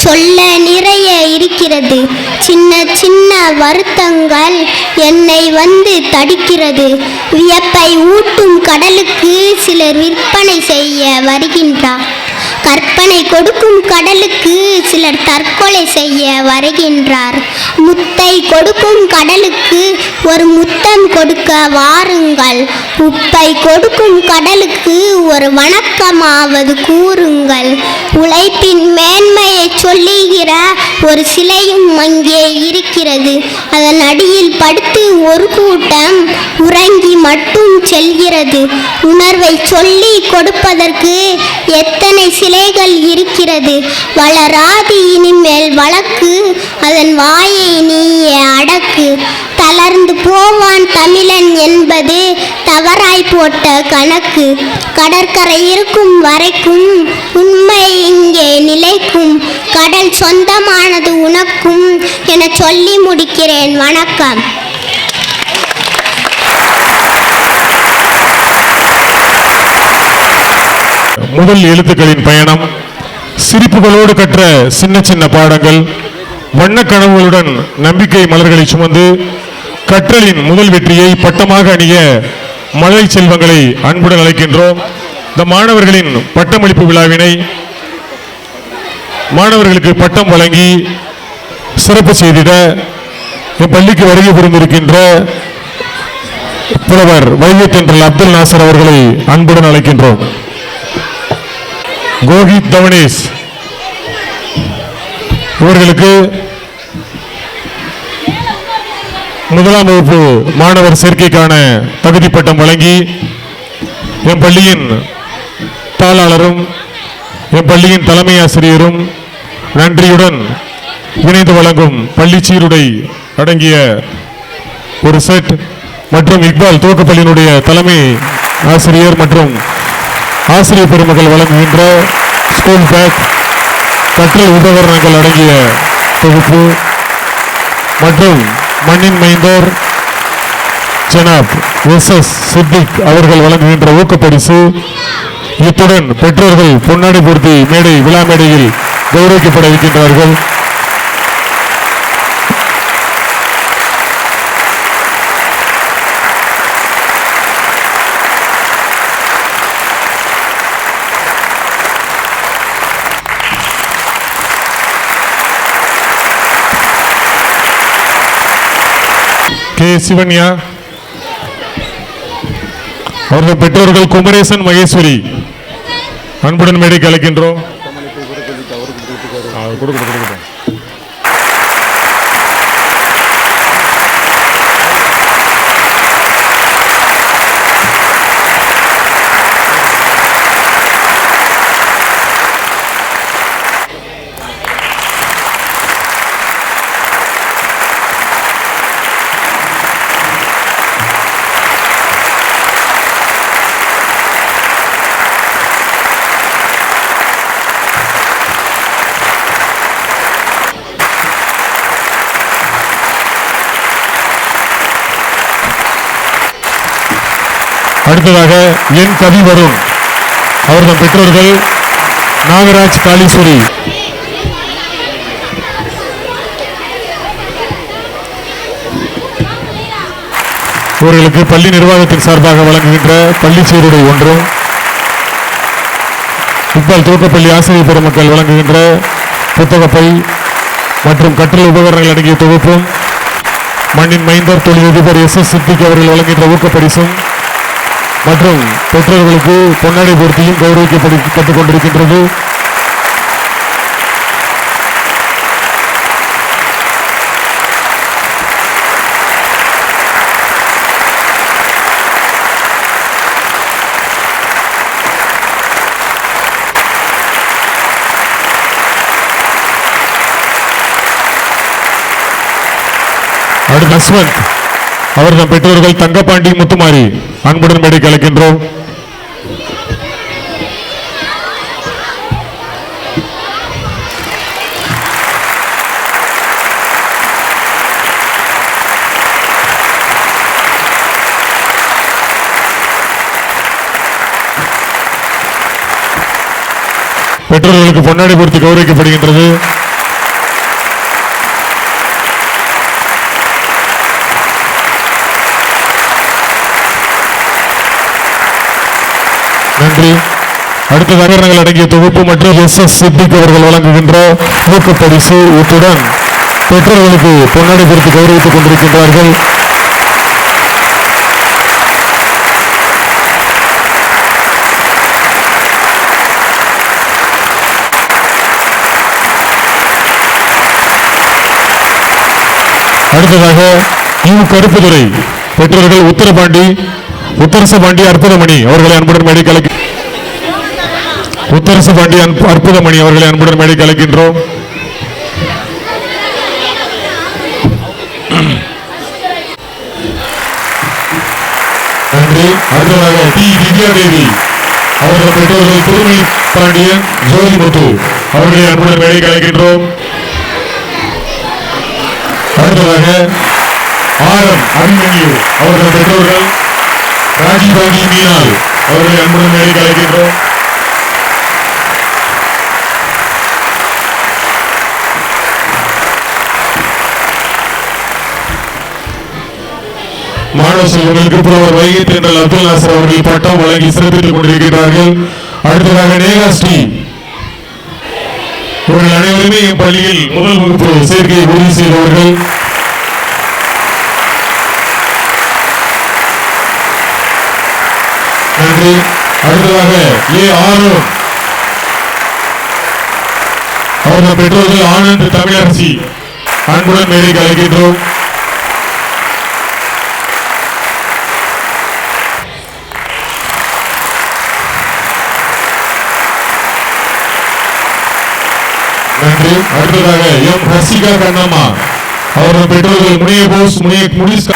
சொல்ல நிறைய இருக்கிறது. சின்ன சின்ன வருத்தங்கள் என்னை வந்து தடுக்கிறது. வியப்பை ஊட்டும் கடலுக்கு சிலர் விற்பனை செய்ய வருகின்றார். கற்பனை கொடுக்கும் கடலுக்கு சிலர் தற்கொலை செய்ய வருகின்றார். முத்தை கொடுக்கும் கடலுக்கு ஒரு முத்தம் கொடுக்க வாருங்கள். உப்பை கொடுக்கும் கடலுக்கு ஒரு வணக்கமாவது கூறுங்கள். உழைப்பின் மேன்மையை சொல்லுகிற ஒரு சிலையும் அங்கே இருக்கிறது. அதன் அடியில் படுத்து ஒரு கூட்டம் உறங்கி மட்டும் செல்கிறது. உணர்வை சொல்லி கொடுப்பதற்கு எத்தனை சிலைகள் இருக்கிறது. வளராது இனிமேல் வழக்கு, அதன் வாயை நீயே அடக்கு. தளர்ந்து போவான் தமிழன் என்பது தவறாய் போட்ட கணக்கு. கடற்கரை இருக்கும் வரைக்கும் உண்மை இங்கே நிலைக்கும். கடல் சொந்தமானது உனக்கும் என சொல்லி முடிக்கிறேன். வணக்கம். முதல் எழுத்துக்களின் பயணம், சிரிப்புகளோடு கற்ற சின்ன சின்ன பாடங்கள், வண்ணக் கனவுகளுடன் நம்பிக்கை மலர்களை சுமந்து கற்றலின் முதல் வெற்றியை பட்டமாக அணிய மழை செல்வங்களை அன்புடன் அழைக்கின்றோம். இந்த மாணவர்களின் பட்டமளிப்பு விழாவினை மாணவர்களுக்கு பட்டம் வழங்கி சிறப்பு செய்திட பள்ளிக்கு வருகை புரிந்திருக்கின்ற புலவர் வைத்தியர் அப்துல் நாசர் அவர்களை அன்புடன் அழைக்கின்றோம். கோஹித் தவனேஷ் இவர்களுக்கு முதலாம் வகுப்பு மாணவர் சேர்க்கைக்கான தகுதி பட்டம் வழங்கி என் பள்ளியின் தாளாளரும் என் பள்ளியின் தலைமை ஆசிரியரும் நன்றியுடன் இணைந்து வழங்கும் பள்ளி சீருடை அடங்கிய ஒரு செட் மற்றும் இக்பால் துவக்கப்பள்ளியினுடைய தலைமை ஆசிரியர் மற்றும் ஆசிரியர் பெருமக்கள் வழங்குகின்ற ஸ்கூல் பேக், கற்றல் உபகரணங்கள் அடங்கிய தொகுப்பு மற்றும் மண்ணின் மைந்தர் ஜனாப் எஸ் சித்திக் அவர்கள் வழங்குகின்ற ஊக்கப்பரிசு. இத்துடன் பெற்றோர்கள் பொன்னாடை பூர்த்தி மேடை விழா மேடையில் கௌரவிக்கப்பட இருக்கின்றார்கள். கே சிவன்யா அவர்கள் பெற்றோர்கள் குமரேசன் மகேஸ்வரி அன்புடன் மேடைக்கு அழைக்கின்றோம். அடுத்ததாக என் கவி வருண் அவர்கள் பெற்றோர்கள் நாகராஜ் காளீஸ்வரி. இவர்களுக்கு பள்ளி நிர்வாகத்தின் சார்பாக வழங்குகின்ற பள்ளி சீருடை ஒன்றும், இக்பால் துவக்கப்பள்ளி ஆசிரியர் பெருமக்கள் வழங்குகின்ற புத்தகப்பை மற்றும் கற்றல் உபகரணங்கள் அடங்கிய தொகுப்பும், மண்ணின் மைந்தர் தொழிலதிபர் எஸ் சித்திக் அவர்கள் வழங்குகின்ற ஊக்கப்பரிசும் மற்றும் பெற்றோர்களுக்கு பொன்னாடை பூர்த்தியும் கௌரவிக்கப்பட்டுக் கொண்டிருக்கின்றது. அடுத்து அஸ்வந்த் அவர்கள் பெற்றோர்கள் தங்கப்பாண்டி முத்துமாரி அன்புடன் மேடைக்கு அழைக்கின்றோம். பெற்றோர்களுக்கு பொன்னாடை பொறுத்து கௌரவிக்கப்படுகின்றது. நன்றி. அடுத்த நகரங்கள் அடங்கிய தொகுப்பு மற்றும் SS சித்திக் அவர்கள் வழங்குகின்ற ஊக்கப்பரிசு. இத்துடன் பெற்றோர்களுக்கு பொன்னாடை பொறுத்து கௌரவித்துக் கொண்டிருக்கின்றார்கள். அடுத்ததாக கருப்புதுறை பெற்றோர்கள் உத்தரசபாண்டி அற்புதமணி அவர்களை அன்புடன் மேடைக்கு அழைக்கின்றோம். நன்றி. அடுத்ததாக திவ்யாதேவி அவர்கள் பெற்றோர்கள் திருமணி பாண்டியன் ஜோதி முத்து அவர்களை அன்புடன் மேடைக்கு அழைக்கின்றோம். அடுத்ததாக அபிமன்யு அவர்கள் பெற்றோர்கள் ராஜீவ்காந்தி மீனால் அவர்களை அன்புடன் மேடைக்கு அழைக்கின்றோம். மாணவ செல்வங்களுக்கு புலவர் வைகை தென்றல் அப்துல் நாசர் அவர்கள் பட்டம் வழங்கி சிறப்பித்துக் கொண்டிருக்கிறார்கள். அடுத்ததாக நேகாஸ்ரீ இவர்கள் அனைவருமே பள்ளியில் முதல் வகுப்பு சேர்க்கையை உறுதி செய்தவர்கள். நன்றி. அடுத்ததாக ஆரோன் அவர்கள் பெற்றோர்கள் ஆனந்த் தமிழரசி அன்புடன் மேடைக்கு அழைக்கின்றோம். நன்றி. அடுத்ததாக ஹர்ஷிகா கண்ணம்மா அவர்கள் பெற்றோர்கள் முனியபோஸ் முனிஸ்.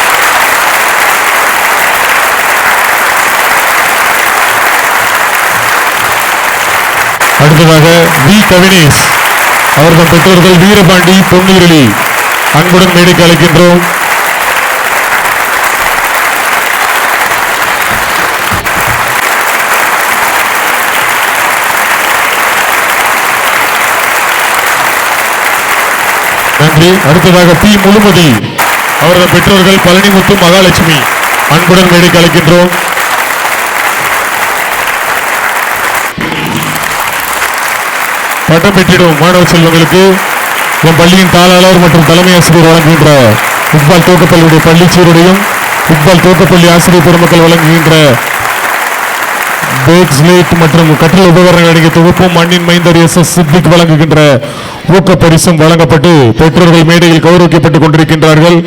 அடுத்ததாக கவினேஷ் அவர்கள் பெற்றோர்கள் வீரபாண்டி பொன்னிரளி அன்புடன் மேடைக்கு அழைக்கின்றோம். நன்றி. அடுத்ததாக முழுமதி அவர்கள் பெற்றோர்கள் பழனிமுத்து மகாலட்சுமி அன்புடன் மேடைக்கு அழைக்கின்றோம். பட்டம் பெற்றிடும் மாணவ செல்வங்களுக்கு என் பள்ளியின் தாளாளர் மற்றும் தலைமை ஆசிரியர் வழங்குகின்ற இக்பால் தோக்கப்பள்ளியுடைய பள்ளி சீருடையும் இக்பால் தோக்கப்பள்ளி ஆசிரியர் பெருமக்கள் வழங்குகின்ற பேக் ஸ்லேட் மற்றும் கற்றல் உபகரணங்கள் அடங்கிய தொகுப்பும் மண்ணின் மைந்தர் SS சித்திக் வழங்குகின்ற ஊக்க பரிசும் வழங்கப்பட்டு பெற்றோர்கள் மேடையில் கௌரவிக்கப்பட்டுக் கொண்டிருக்கின்றார்கள்.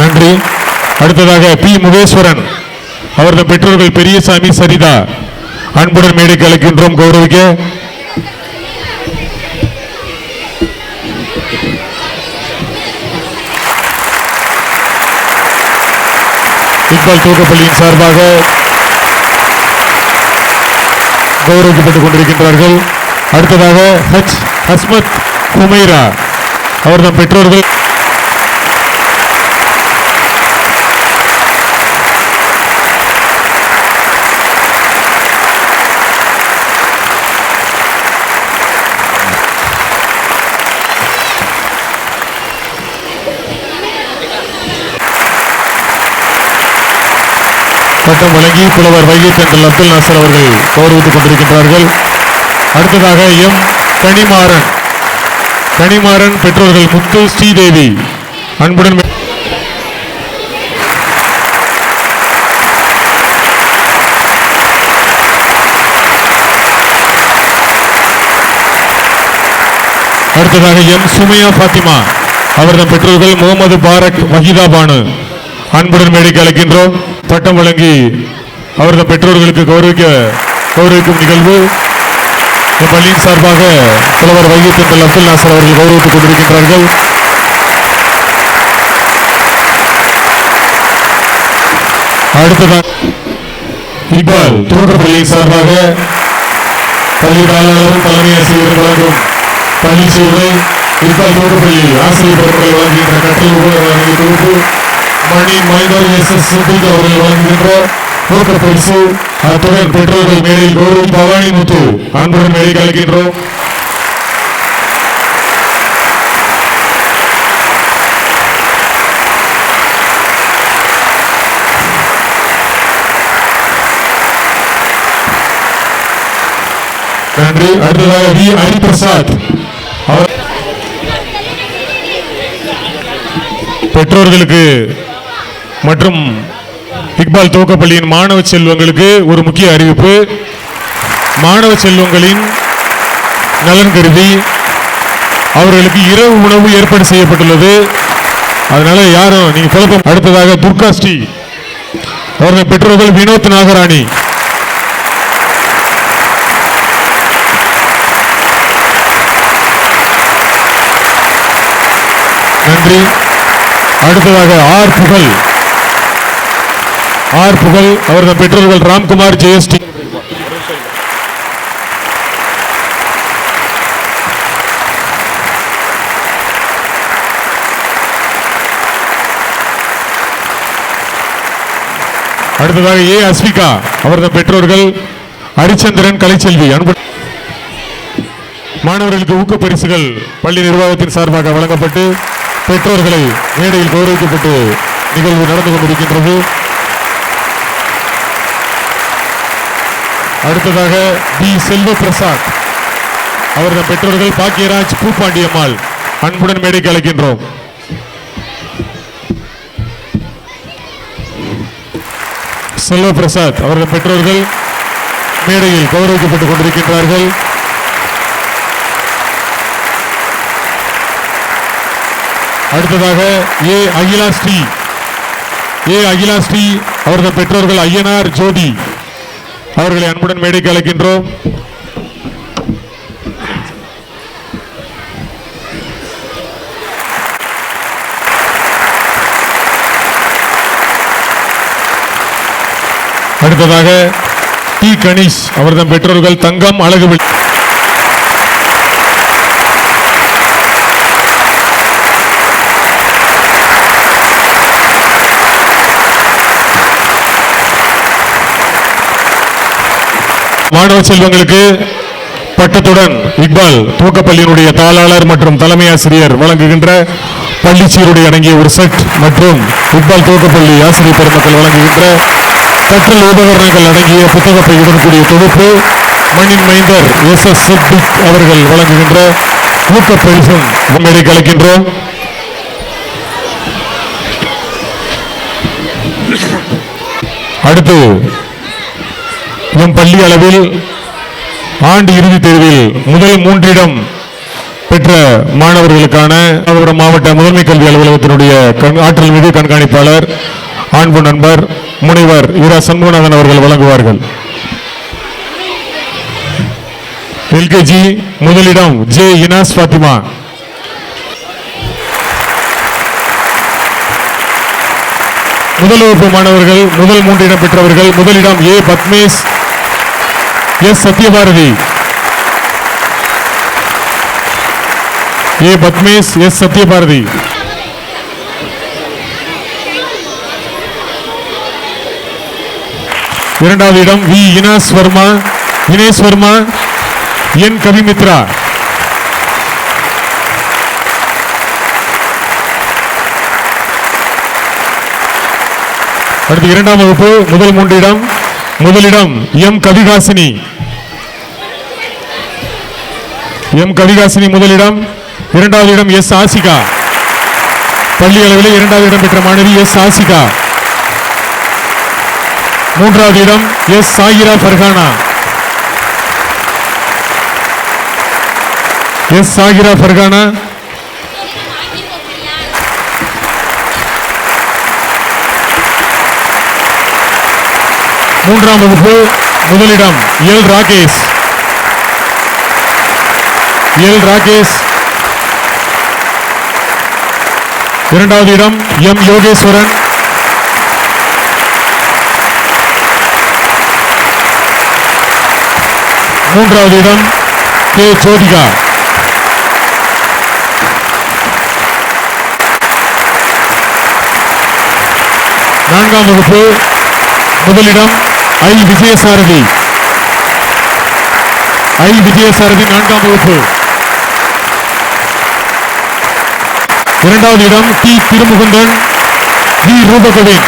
நன்றி. அடுத்ததாக முகேஸ்வரன் அவர்கள் பெற்றோர்கள் பெரியசாமி சரிதா அன்புடன் மேடைக்கு அழைக்கின்றோம் கௌரவிக்க. இக்பால் தூக்கப்பள்ளியின் சார்பாக கௌரவிக்கப்பட்டுக் கொண்டிருக்கின்றார்கள். அடுத்ததாக ஹஸ்மத் குமைரா அவர்கள் பெற்றோர்கள் பட்டம் வழங்கி புலவர் வைகை தென்றல் அப்துல் நாசர் அவர்கள் கௌரவித்துக் கொண்டிருக்கின்றார்கள். அடுத்ததாக கனிமாறன் பெற்றோர்கள் முத்து ஸ்ரீதேவி அன்புடன் அடுத்ததாக எம் சுமையா பாத்திமா அவரது பெற்றோர்கள் முகமது பாரக் வஹீதா பானு அன்புடன் மேடைக்கு அழைக்கின்றோம். பட்டம் வழங்கி அவரது பெற்றோர்களுக்கு கௌரவிக்கும் நிகழ்வு பள்ளியின் சார்பாக புலவர் வைத்தியர் அப்துல் நாசர் அவர்கள் கௌரவித்துக் கொண்டிருக்கின்றார்கள். அடுத்ததாக இக்பால் துவக்கப்பள்ளியின் சார்பாக பள்ளி தாளாளரும் தலைமை ஆசிரியர் வழங்கும் பள்ளி சேவை இக்பால் துவக்கப்பள்ளி ஆசிரியர் பெருமக்கள் வழங்குகின்ற கற்றல் உபகரண தொகுப்பு மணி மைனர் எஸ்.எஸ். சித்திக் அவர்கள் வழங்குகின்ற ஊக்க பரிசு. அத்துடன் பெற்றோர்கள் மேடையில் கௌரவி பவானி முத்து அன்புடன் மேடைக்கு அழைக்கின்றோம். நன்றி. அடுத்ததாக வி ஹரிபிரசாத் பெற்றோர்களுக்கு மற்றும் இக்பால் துவக்கப்பள்ளியின் மாணவ செல்வங்களுக்கு ஒரு முக்கிய அறிவிப்பு. மாணவ செல்வங்களின் நலன் கருதி அவர்களுக்கு இரவு உணவு ஏற்பாடு செய்யப்பட்டுள்ளது. அதனால யாரும் நீங்க குழப்பம். அடுத்ததாக துர்கா ஸ்ரீ அவர்கள் பெற்றோர்கள் வினோத் நாகராணி. நன்றி. அடுத்ததாக ஆர் புகழ் அவர்கள் பெற்றோர்கள் ராம்குமார் ஜெயஸ்டி. அடுத்ததாக ஏ அஸ்விகா அவர்கள் பெற்றோர்கள் ஹரிச்சந்திரன் கலைச்செல்வி. அன்பு மாணவர்களுக்கு ஊக்க பரிசுகள் பள்ளி நிர்வாகத்தின் சார்பாக வழங்கப்பட்டு பெற்றோர்களை மேடையில் கௌரவிக்கப்பட்டு நிகழ்வு நடந்து கொண்டிருக்கின்றது. அடுத்ததாக பி செல்வ பிரசாத் அவர்கள் பெற்றோர்கள் பாக்கியராஜ் பூப்பாண்டியம்மாள் அன்புடன் மேடைக்கு அழைக்கின்றோம். செல்வ பிரசாத் அவர்கள் பெற்றோர்கள் மேடையில் கௌரவிக்கப்பட்டுக் கொண்டிருக்கின்றார்கள். அடுத்ததாக ஏ அகிலா ஸ்ரீ அவர்கள் பெற்றோர்கள் ஐயனார் ஜோதி அவர்களை அன்புடன் மேடைக்கு அழைக்கின்றோம். அடுத்ததாக டி கணேஷ் அவர்கள் பெற்றோர்கள் தங்கம் அழகு. மாணவ செல்வங்களுக்கு பட்டத்துடன் இக்பால் துவக்கப்பள்ளியினுடைய தாளாளர் மற்றும் தலைமை ஆசிரியர் வழங்குகின்ற பள்ளிச்சீருடை அடங்கிய ஒரு செட் மற்றும் இக்பால் துவக்கப்பள்ளி ஆசிரியர் பெருமக்கள் வழங்குகின்ற கற்றல் உபகரணங்கள் அடங்கிய புத்தக பையுடன் கூடிய தொகுப்பு மண்ணின் மைந்தர் எஸ்.எஸ். சித்திக் அவர்கள் வழங்குகின்ற ஊக்க பரிசும் முன்னேறி கலைக்கின்றோம். அடுத்து நம் பள்ளி அளவில் ஆண்டு இறுதித் தேர்வில் முதல் 3 இடம் பெற்ற மாணவர்களுக்கான மாவட்ட முதன்மை கல்வி அலுவலகத்தினுடைய ஆற்றல் மிகு கண்காணிப்பாளர் அன்பு நண்பர் முனைவர் இரா சண்முகநாதன் அவர்கள் வழங்குவார்கள். எல்கேஜி முதலிடம் ஜே இனாஸ் பாத்திமா. முதல் வகுப்பு மாணவர்கள் முதல் 3 இடம் பெற்றவர்கள் முதலிடம் ஏ பத்மேஷ் எஸ் சத்யபாரதி. இரண்டாவது இடம் வி இனேஷ் வர்மா என் கவிமித்ரா. அடுத்து 2ஆம் வகுப்பு முதல் 3 இடம் முதலிடம் எம் கவிகாசினி முதலிடம். 2வது இடம் எஸ் ஆசிகா. பள்ளி அளவில் 2வது இடம் பெற்ற மாணவி எஸ் ஆசிகா. 3வது இடம் S Saira Fergana. S Shakira Fergana, மூன்றாம் வகுப்பு முதலிடம் எல் ராகேஷ். இரண்டாவது இடம் எம் யோகேஸ்வரன். மூன்றாவது இடம் கே ஜோதிகா. நான்காம் வகுப்பு முதலிடம் ஐ விஜயசாரதி. நான்காம் வகுப்பு. இரண்டாவது இடம் டி திருமுகுந்தன், வி ரூபகவின்.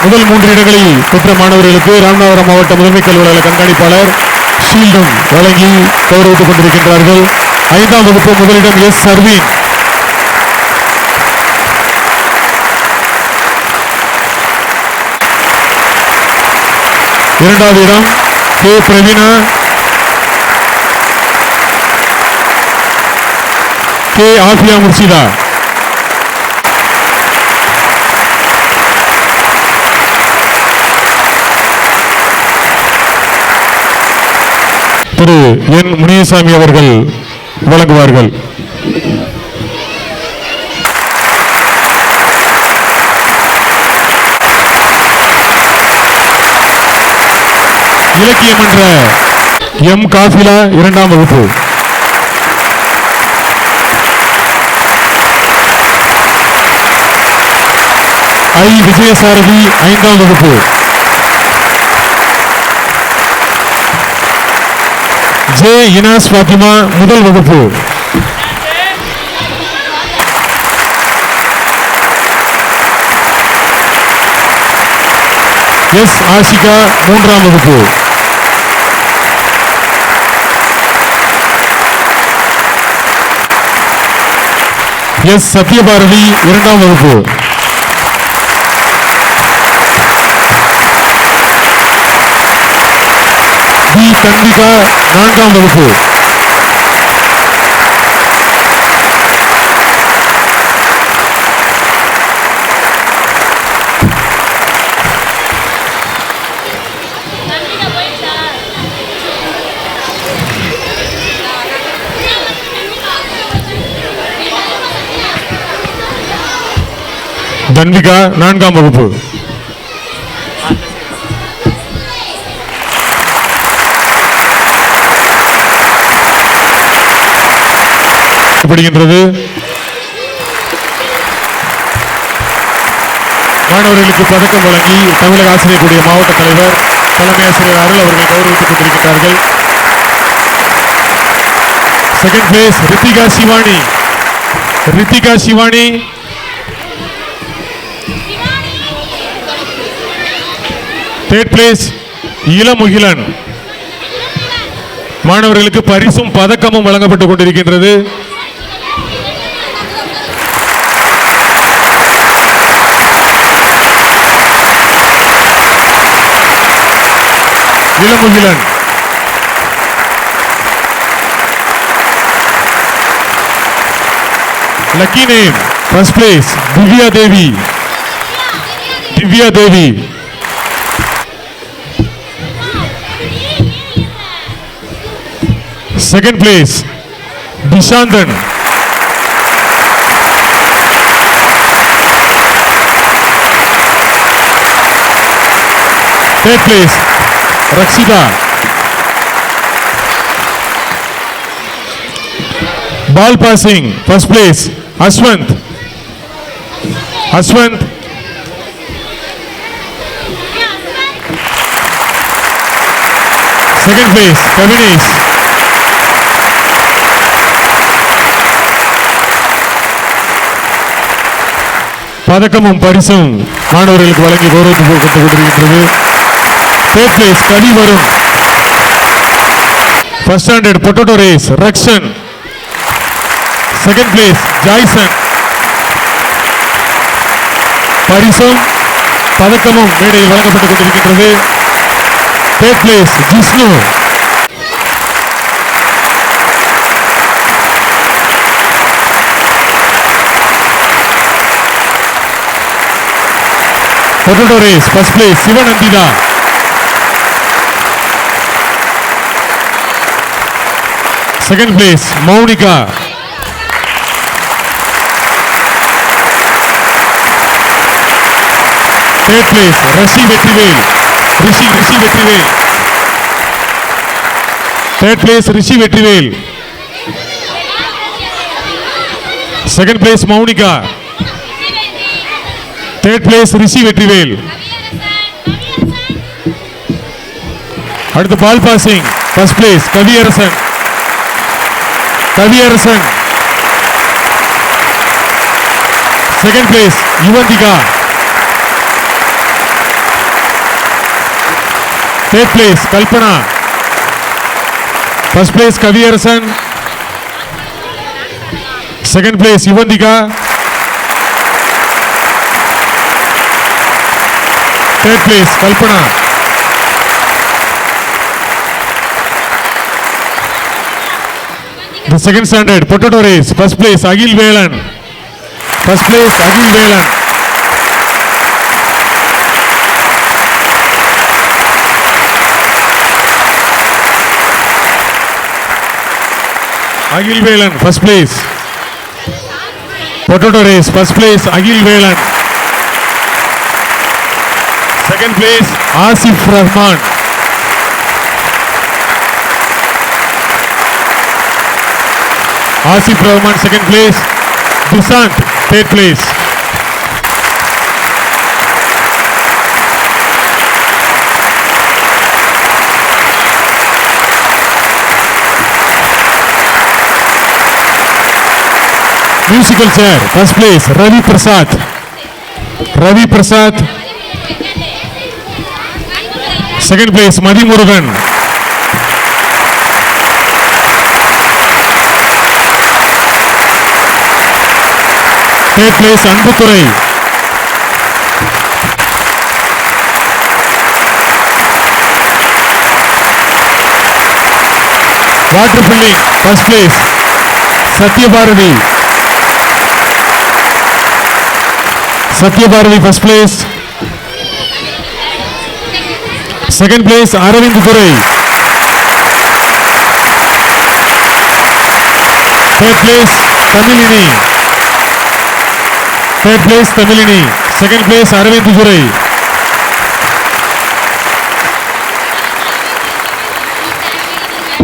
முதல் 3 இடங்களில் பெற்ற மாணவர்களுக்கு ராமநாதபுரம் மாவட்ட முதன்மை கல்வி அலுவலக கண்காணிப்பாளர் ஷீல்டும் வழங்கி கௌரவித்துக் கொண்டிருக்கின்றார்கள். 5ஆம் வகுப்பு முதலிடம் எஸ் சர்வீன். இரண்டாவது இடம் கே பிரவீனா, கே ஆஃபியா முர்ஷிதா. திரு என் முனியசாமி அவர்கள் வழங்குவார்கள். இலக்கியம் என்ற எம் காஃபிலா 2ஆம் வகுப்பு. ஐ விஜயசாரதி 5ஆம் வகுப்பு. ஜே இனாஸ் ஃபாத்திமா முதல் வகுப்பு. எஸ் ஆஷிகா 3ஆம் வகுப்பு. எஸ் சத்யபாரதி 2ஆம் வகுப்பு. டி தன்விகா 4ஆம் வகுப்பு. தன்விகா 4ஆம் வகுப்பு. படுகின்றது. மாணவர்களுக்கு பதக்கம் வழங்கி தமிழக ஆசிரியர் கூடிய மாவட்ட தலைவர் தலைமை ஆசிரியர் அருள் அவர்கள் கௌரவித்துக் கொண்டிருக்கிறார்கள். Second place Rithika Shivani. Third place Ilamugilan. மாணவர்களுக்கு பரிசும் பதக்கமும் வழங்கப்பட்டுக் கொண்டிருக்கின்றது. Ilamugilan. Lucky name first place Divya Devi. Second place Dishanthan. Third place Rakshitha. Ball passing first place Ashwanth. Second place Kavinesh. பதக்கமும் பரிசும் மாணவர்களுக்கு வழங்கி கௌரவித்துக் கொண்டிருக்கின்றது. தேர்ட் பிளேஸ் கவி வரும். First standard potato race Rakshan. Second place Joyson. பரிசும் பதக்கமும் மேடையில் வழங்கப்பட்டுக் கொண்டிருக்கின்றது. Third place, Jisnu. Potato race, first place, Sivanandita. Second place, Maunika. Third place, Rishi Vetrivel. Rishi Vetrivel. Third place, Rishi Vetrivel. Second place, Maunika. Third place, Rishi Vetrivel. அடுத்து ball passing, first place Kaviyarasan. Second place Yuvanthika. Third place Kalpana. First place Kaviyarasan, second place Yuvanthika, third place Kalpana. The second standard potato race, first place Agil Velan. First place Agil Velan. Agil Velan, first place. Potato race, first place Agil Velan. Second place Asif Rahman. Asif Rahman, second place. Dusant, third place. Musical chair, first place Ravi Prasad. Second place Madhi Murugan. Third place Anbuthurai. Water filling, first place Satyabharati. First place. Second place Aravind Durai. Third place Tamilini. Second place Aravind Durai.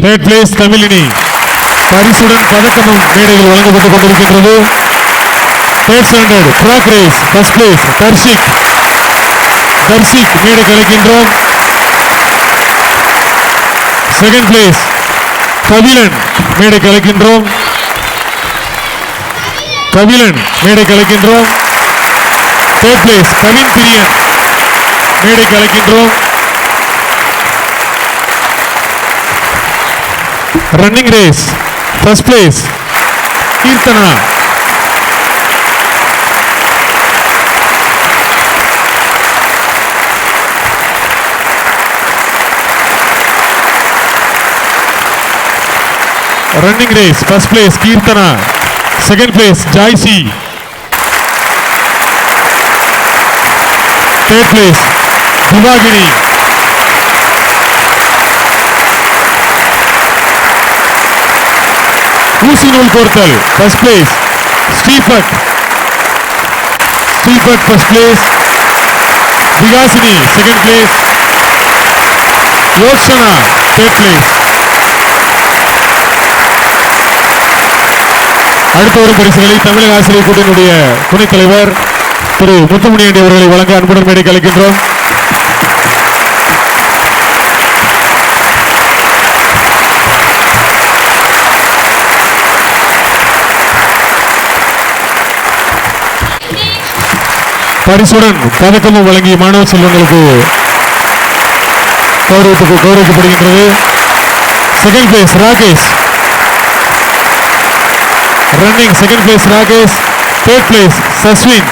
Third place Tamilini. பரிசுடன் பதக்கமும் மேடையில் வழங்கப்பட்டுக் கொண்டிருக்கின்றது. Third standard track race, first place Darshik மேடை கலைக்கின்றோம். Second place Kabilan மேடை கலைக்கின்றோம். Third place Kavin பிரியன் மேடை கலைக்கின்றோம். Running race, first place Keerthana. Running race, first place Kirtana, second place Jaisi, third place Divagini, Usinul Kortal, first place Stephat, first place Vigasini, second place Yoshana, third place. அடுத்த வரும் பரிசுகளை தமிழக ஆசிரியர் கூட்டணியுடைய துணைத் தலைவர் திரு முத்துமணியாண்டி அவர்களை வழங்க அன்புடன் மேடை கலைக்கின்றோம். பரிசுடன் பதக்கமும் வழங்கிய மாணவ செல்வங்களுக்கு கௌரவிக்கப்படுகின்றது. Second place Rakesh. Running second place Rakesh, third place Saswin.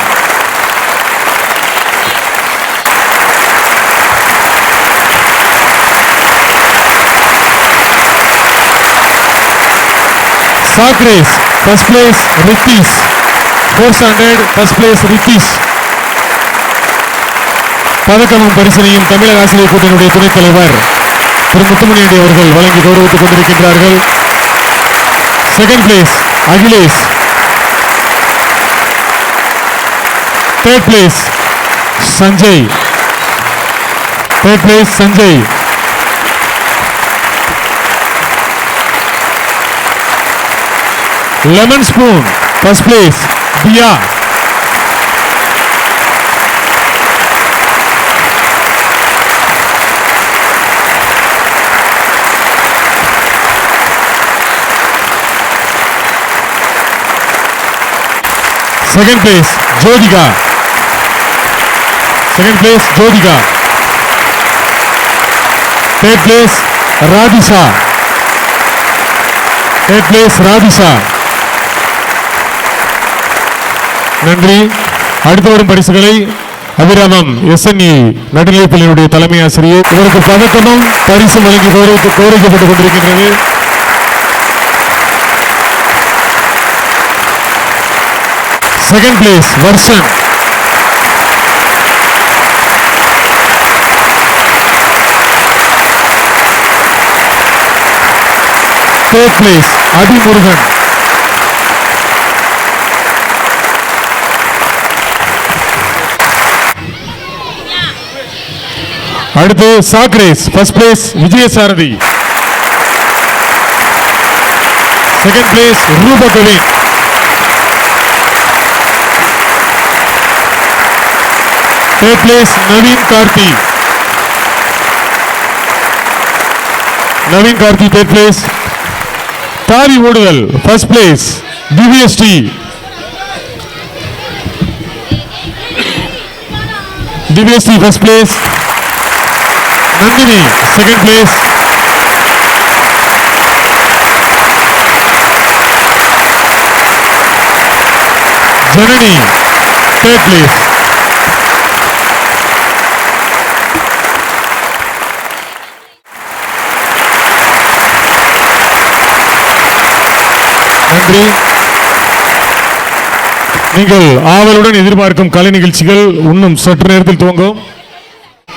Sack race, first place Ritish. 400, first place Ritish. பதக்கமும் பரிசனையும் தமிழக ஆசிரியர் கூட்டணியுடைய துணைத் தலைவர் திரு முத்துமணியண்டி அவர்கள் வழங்கி கௌரவித்துக் கொண்டிருக்கின்றார்கள். Second place Akhilesh. Third place Sanjay. Lemon spoon first place Diya. Second place Jyotika. Third place Radhisha. நன்றி. அடுத்து வரும் பரிசுகளை அபிராமம் SNE நடுநிலைப்பள்ளியினுடைய தலைமை ஆசிரியர் இவருக்கு பதக்கமும் பரிசும் வழங்கி கௌரவிக்கப்பட்டுக் கொண்டிருக்கின்றது. Second place Varshan. Third place Adi Murugan. அடுத்து sack race, first place Vijay Sarathi. Second place Rupa Kavin. Third place Naveen Karthi, third place. Tari Woodwell, first place DVST. First place. Nandini, second place. Janani, third place. நன்றி. நீங்கள் ஆவலுடன் எதிர்பார்க்கும் கலை நிகழ்ச்சிகள் இன்னும் சற்று நேரத்தில் துவங்கும்.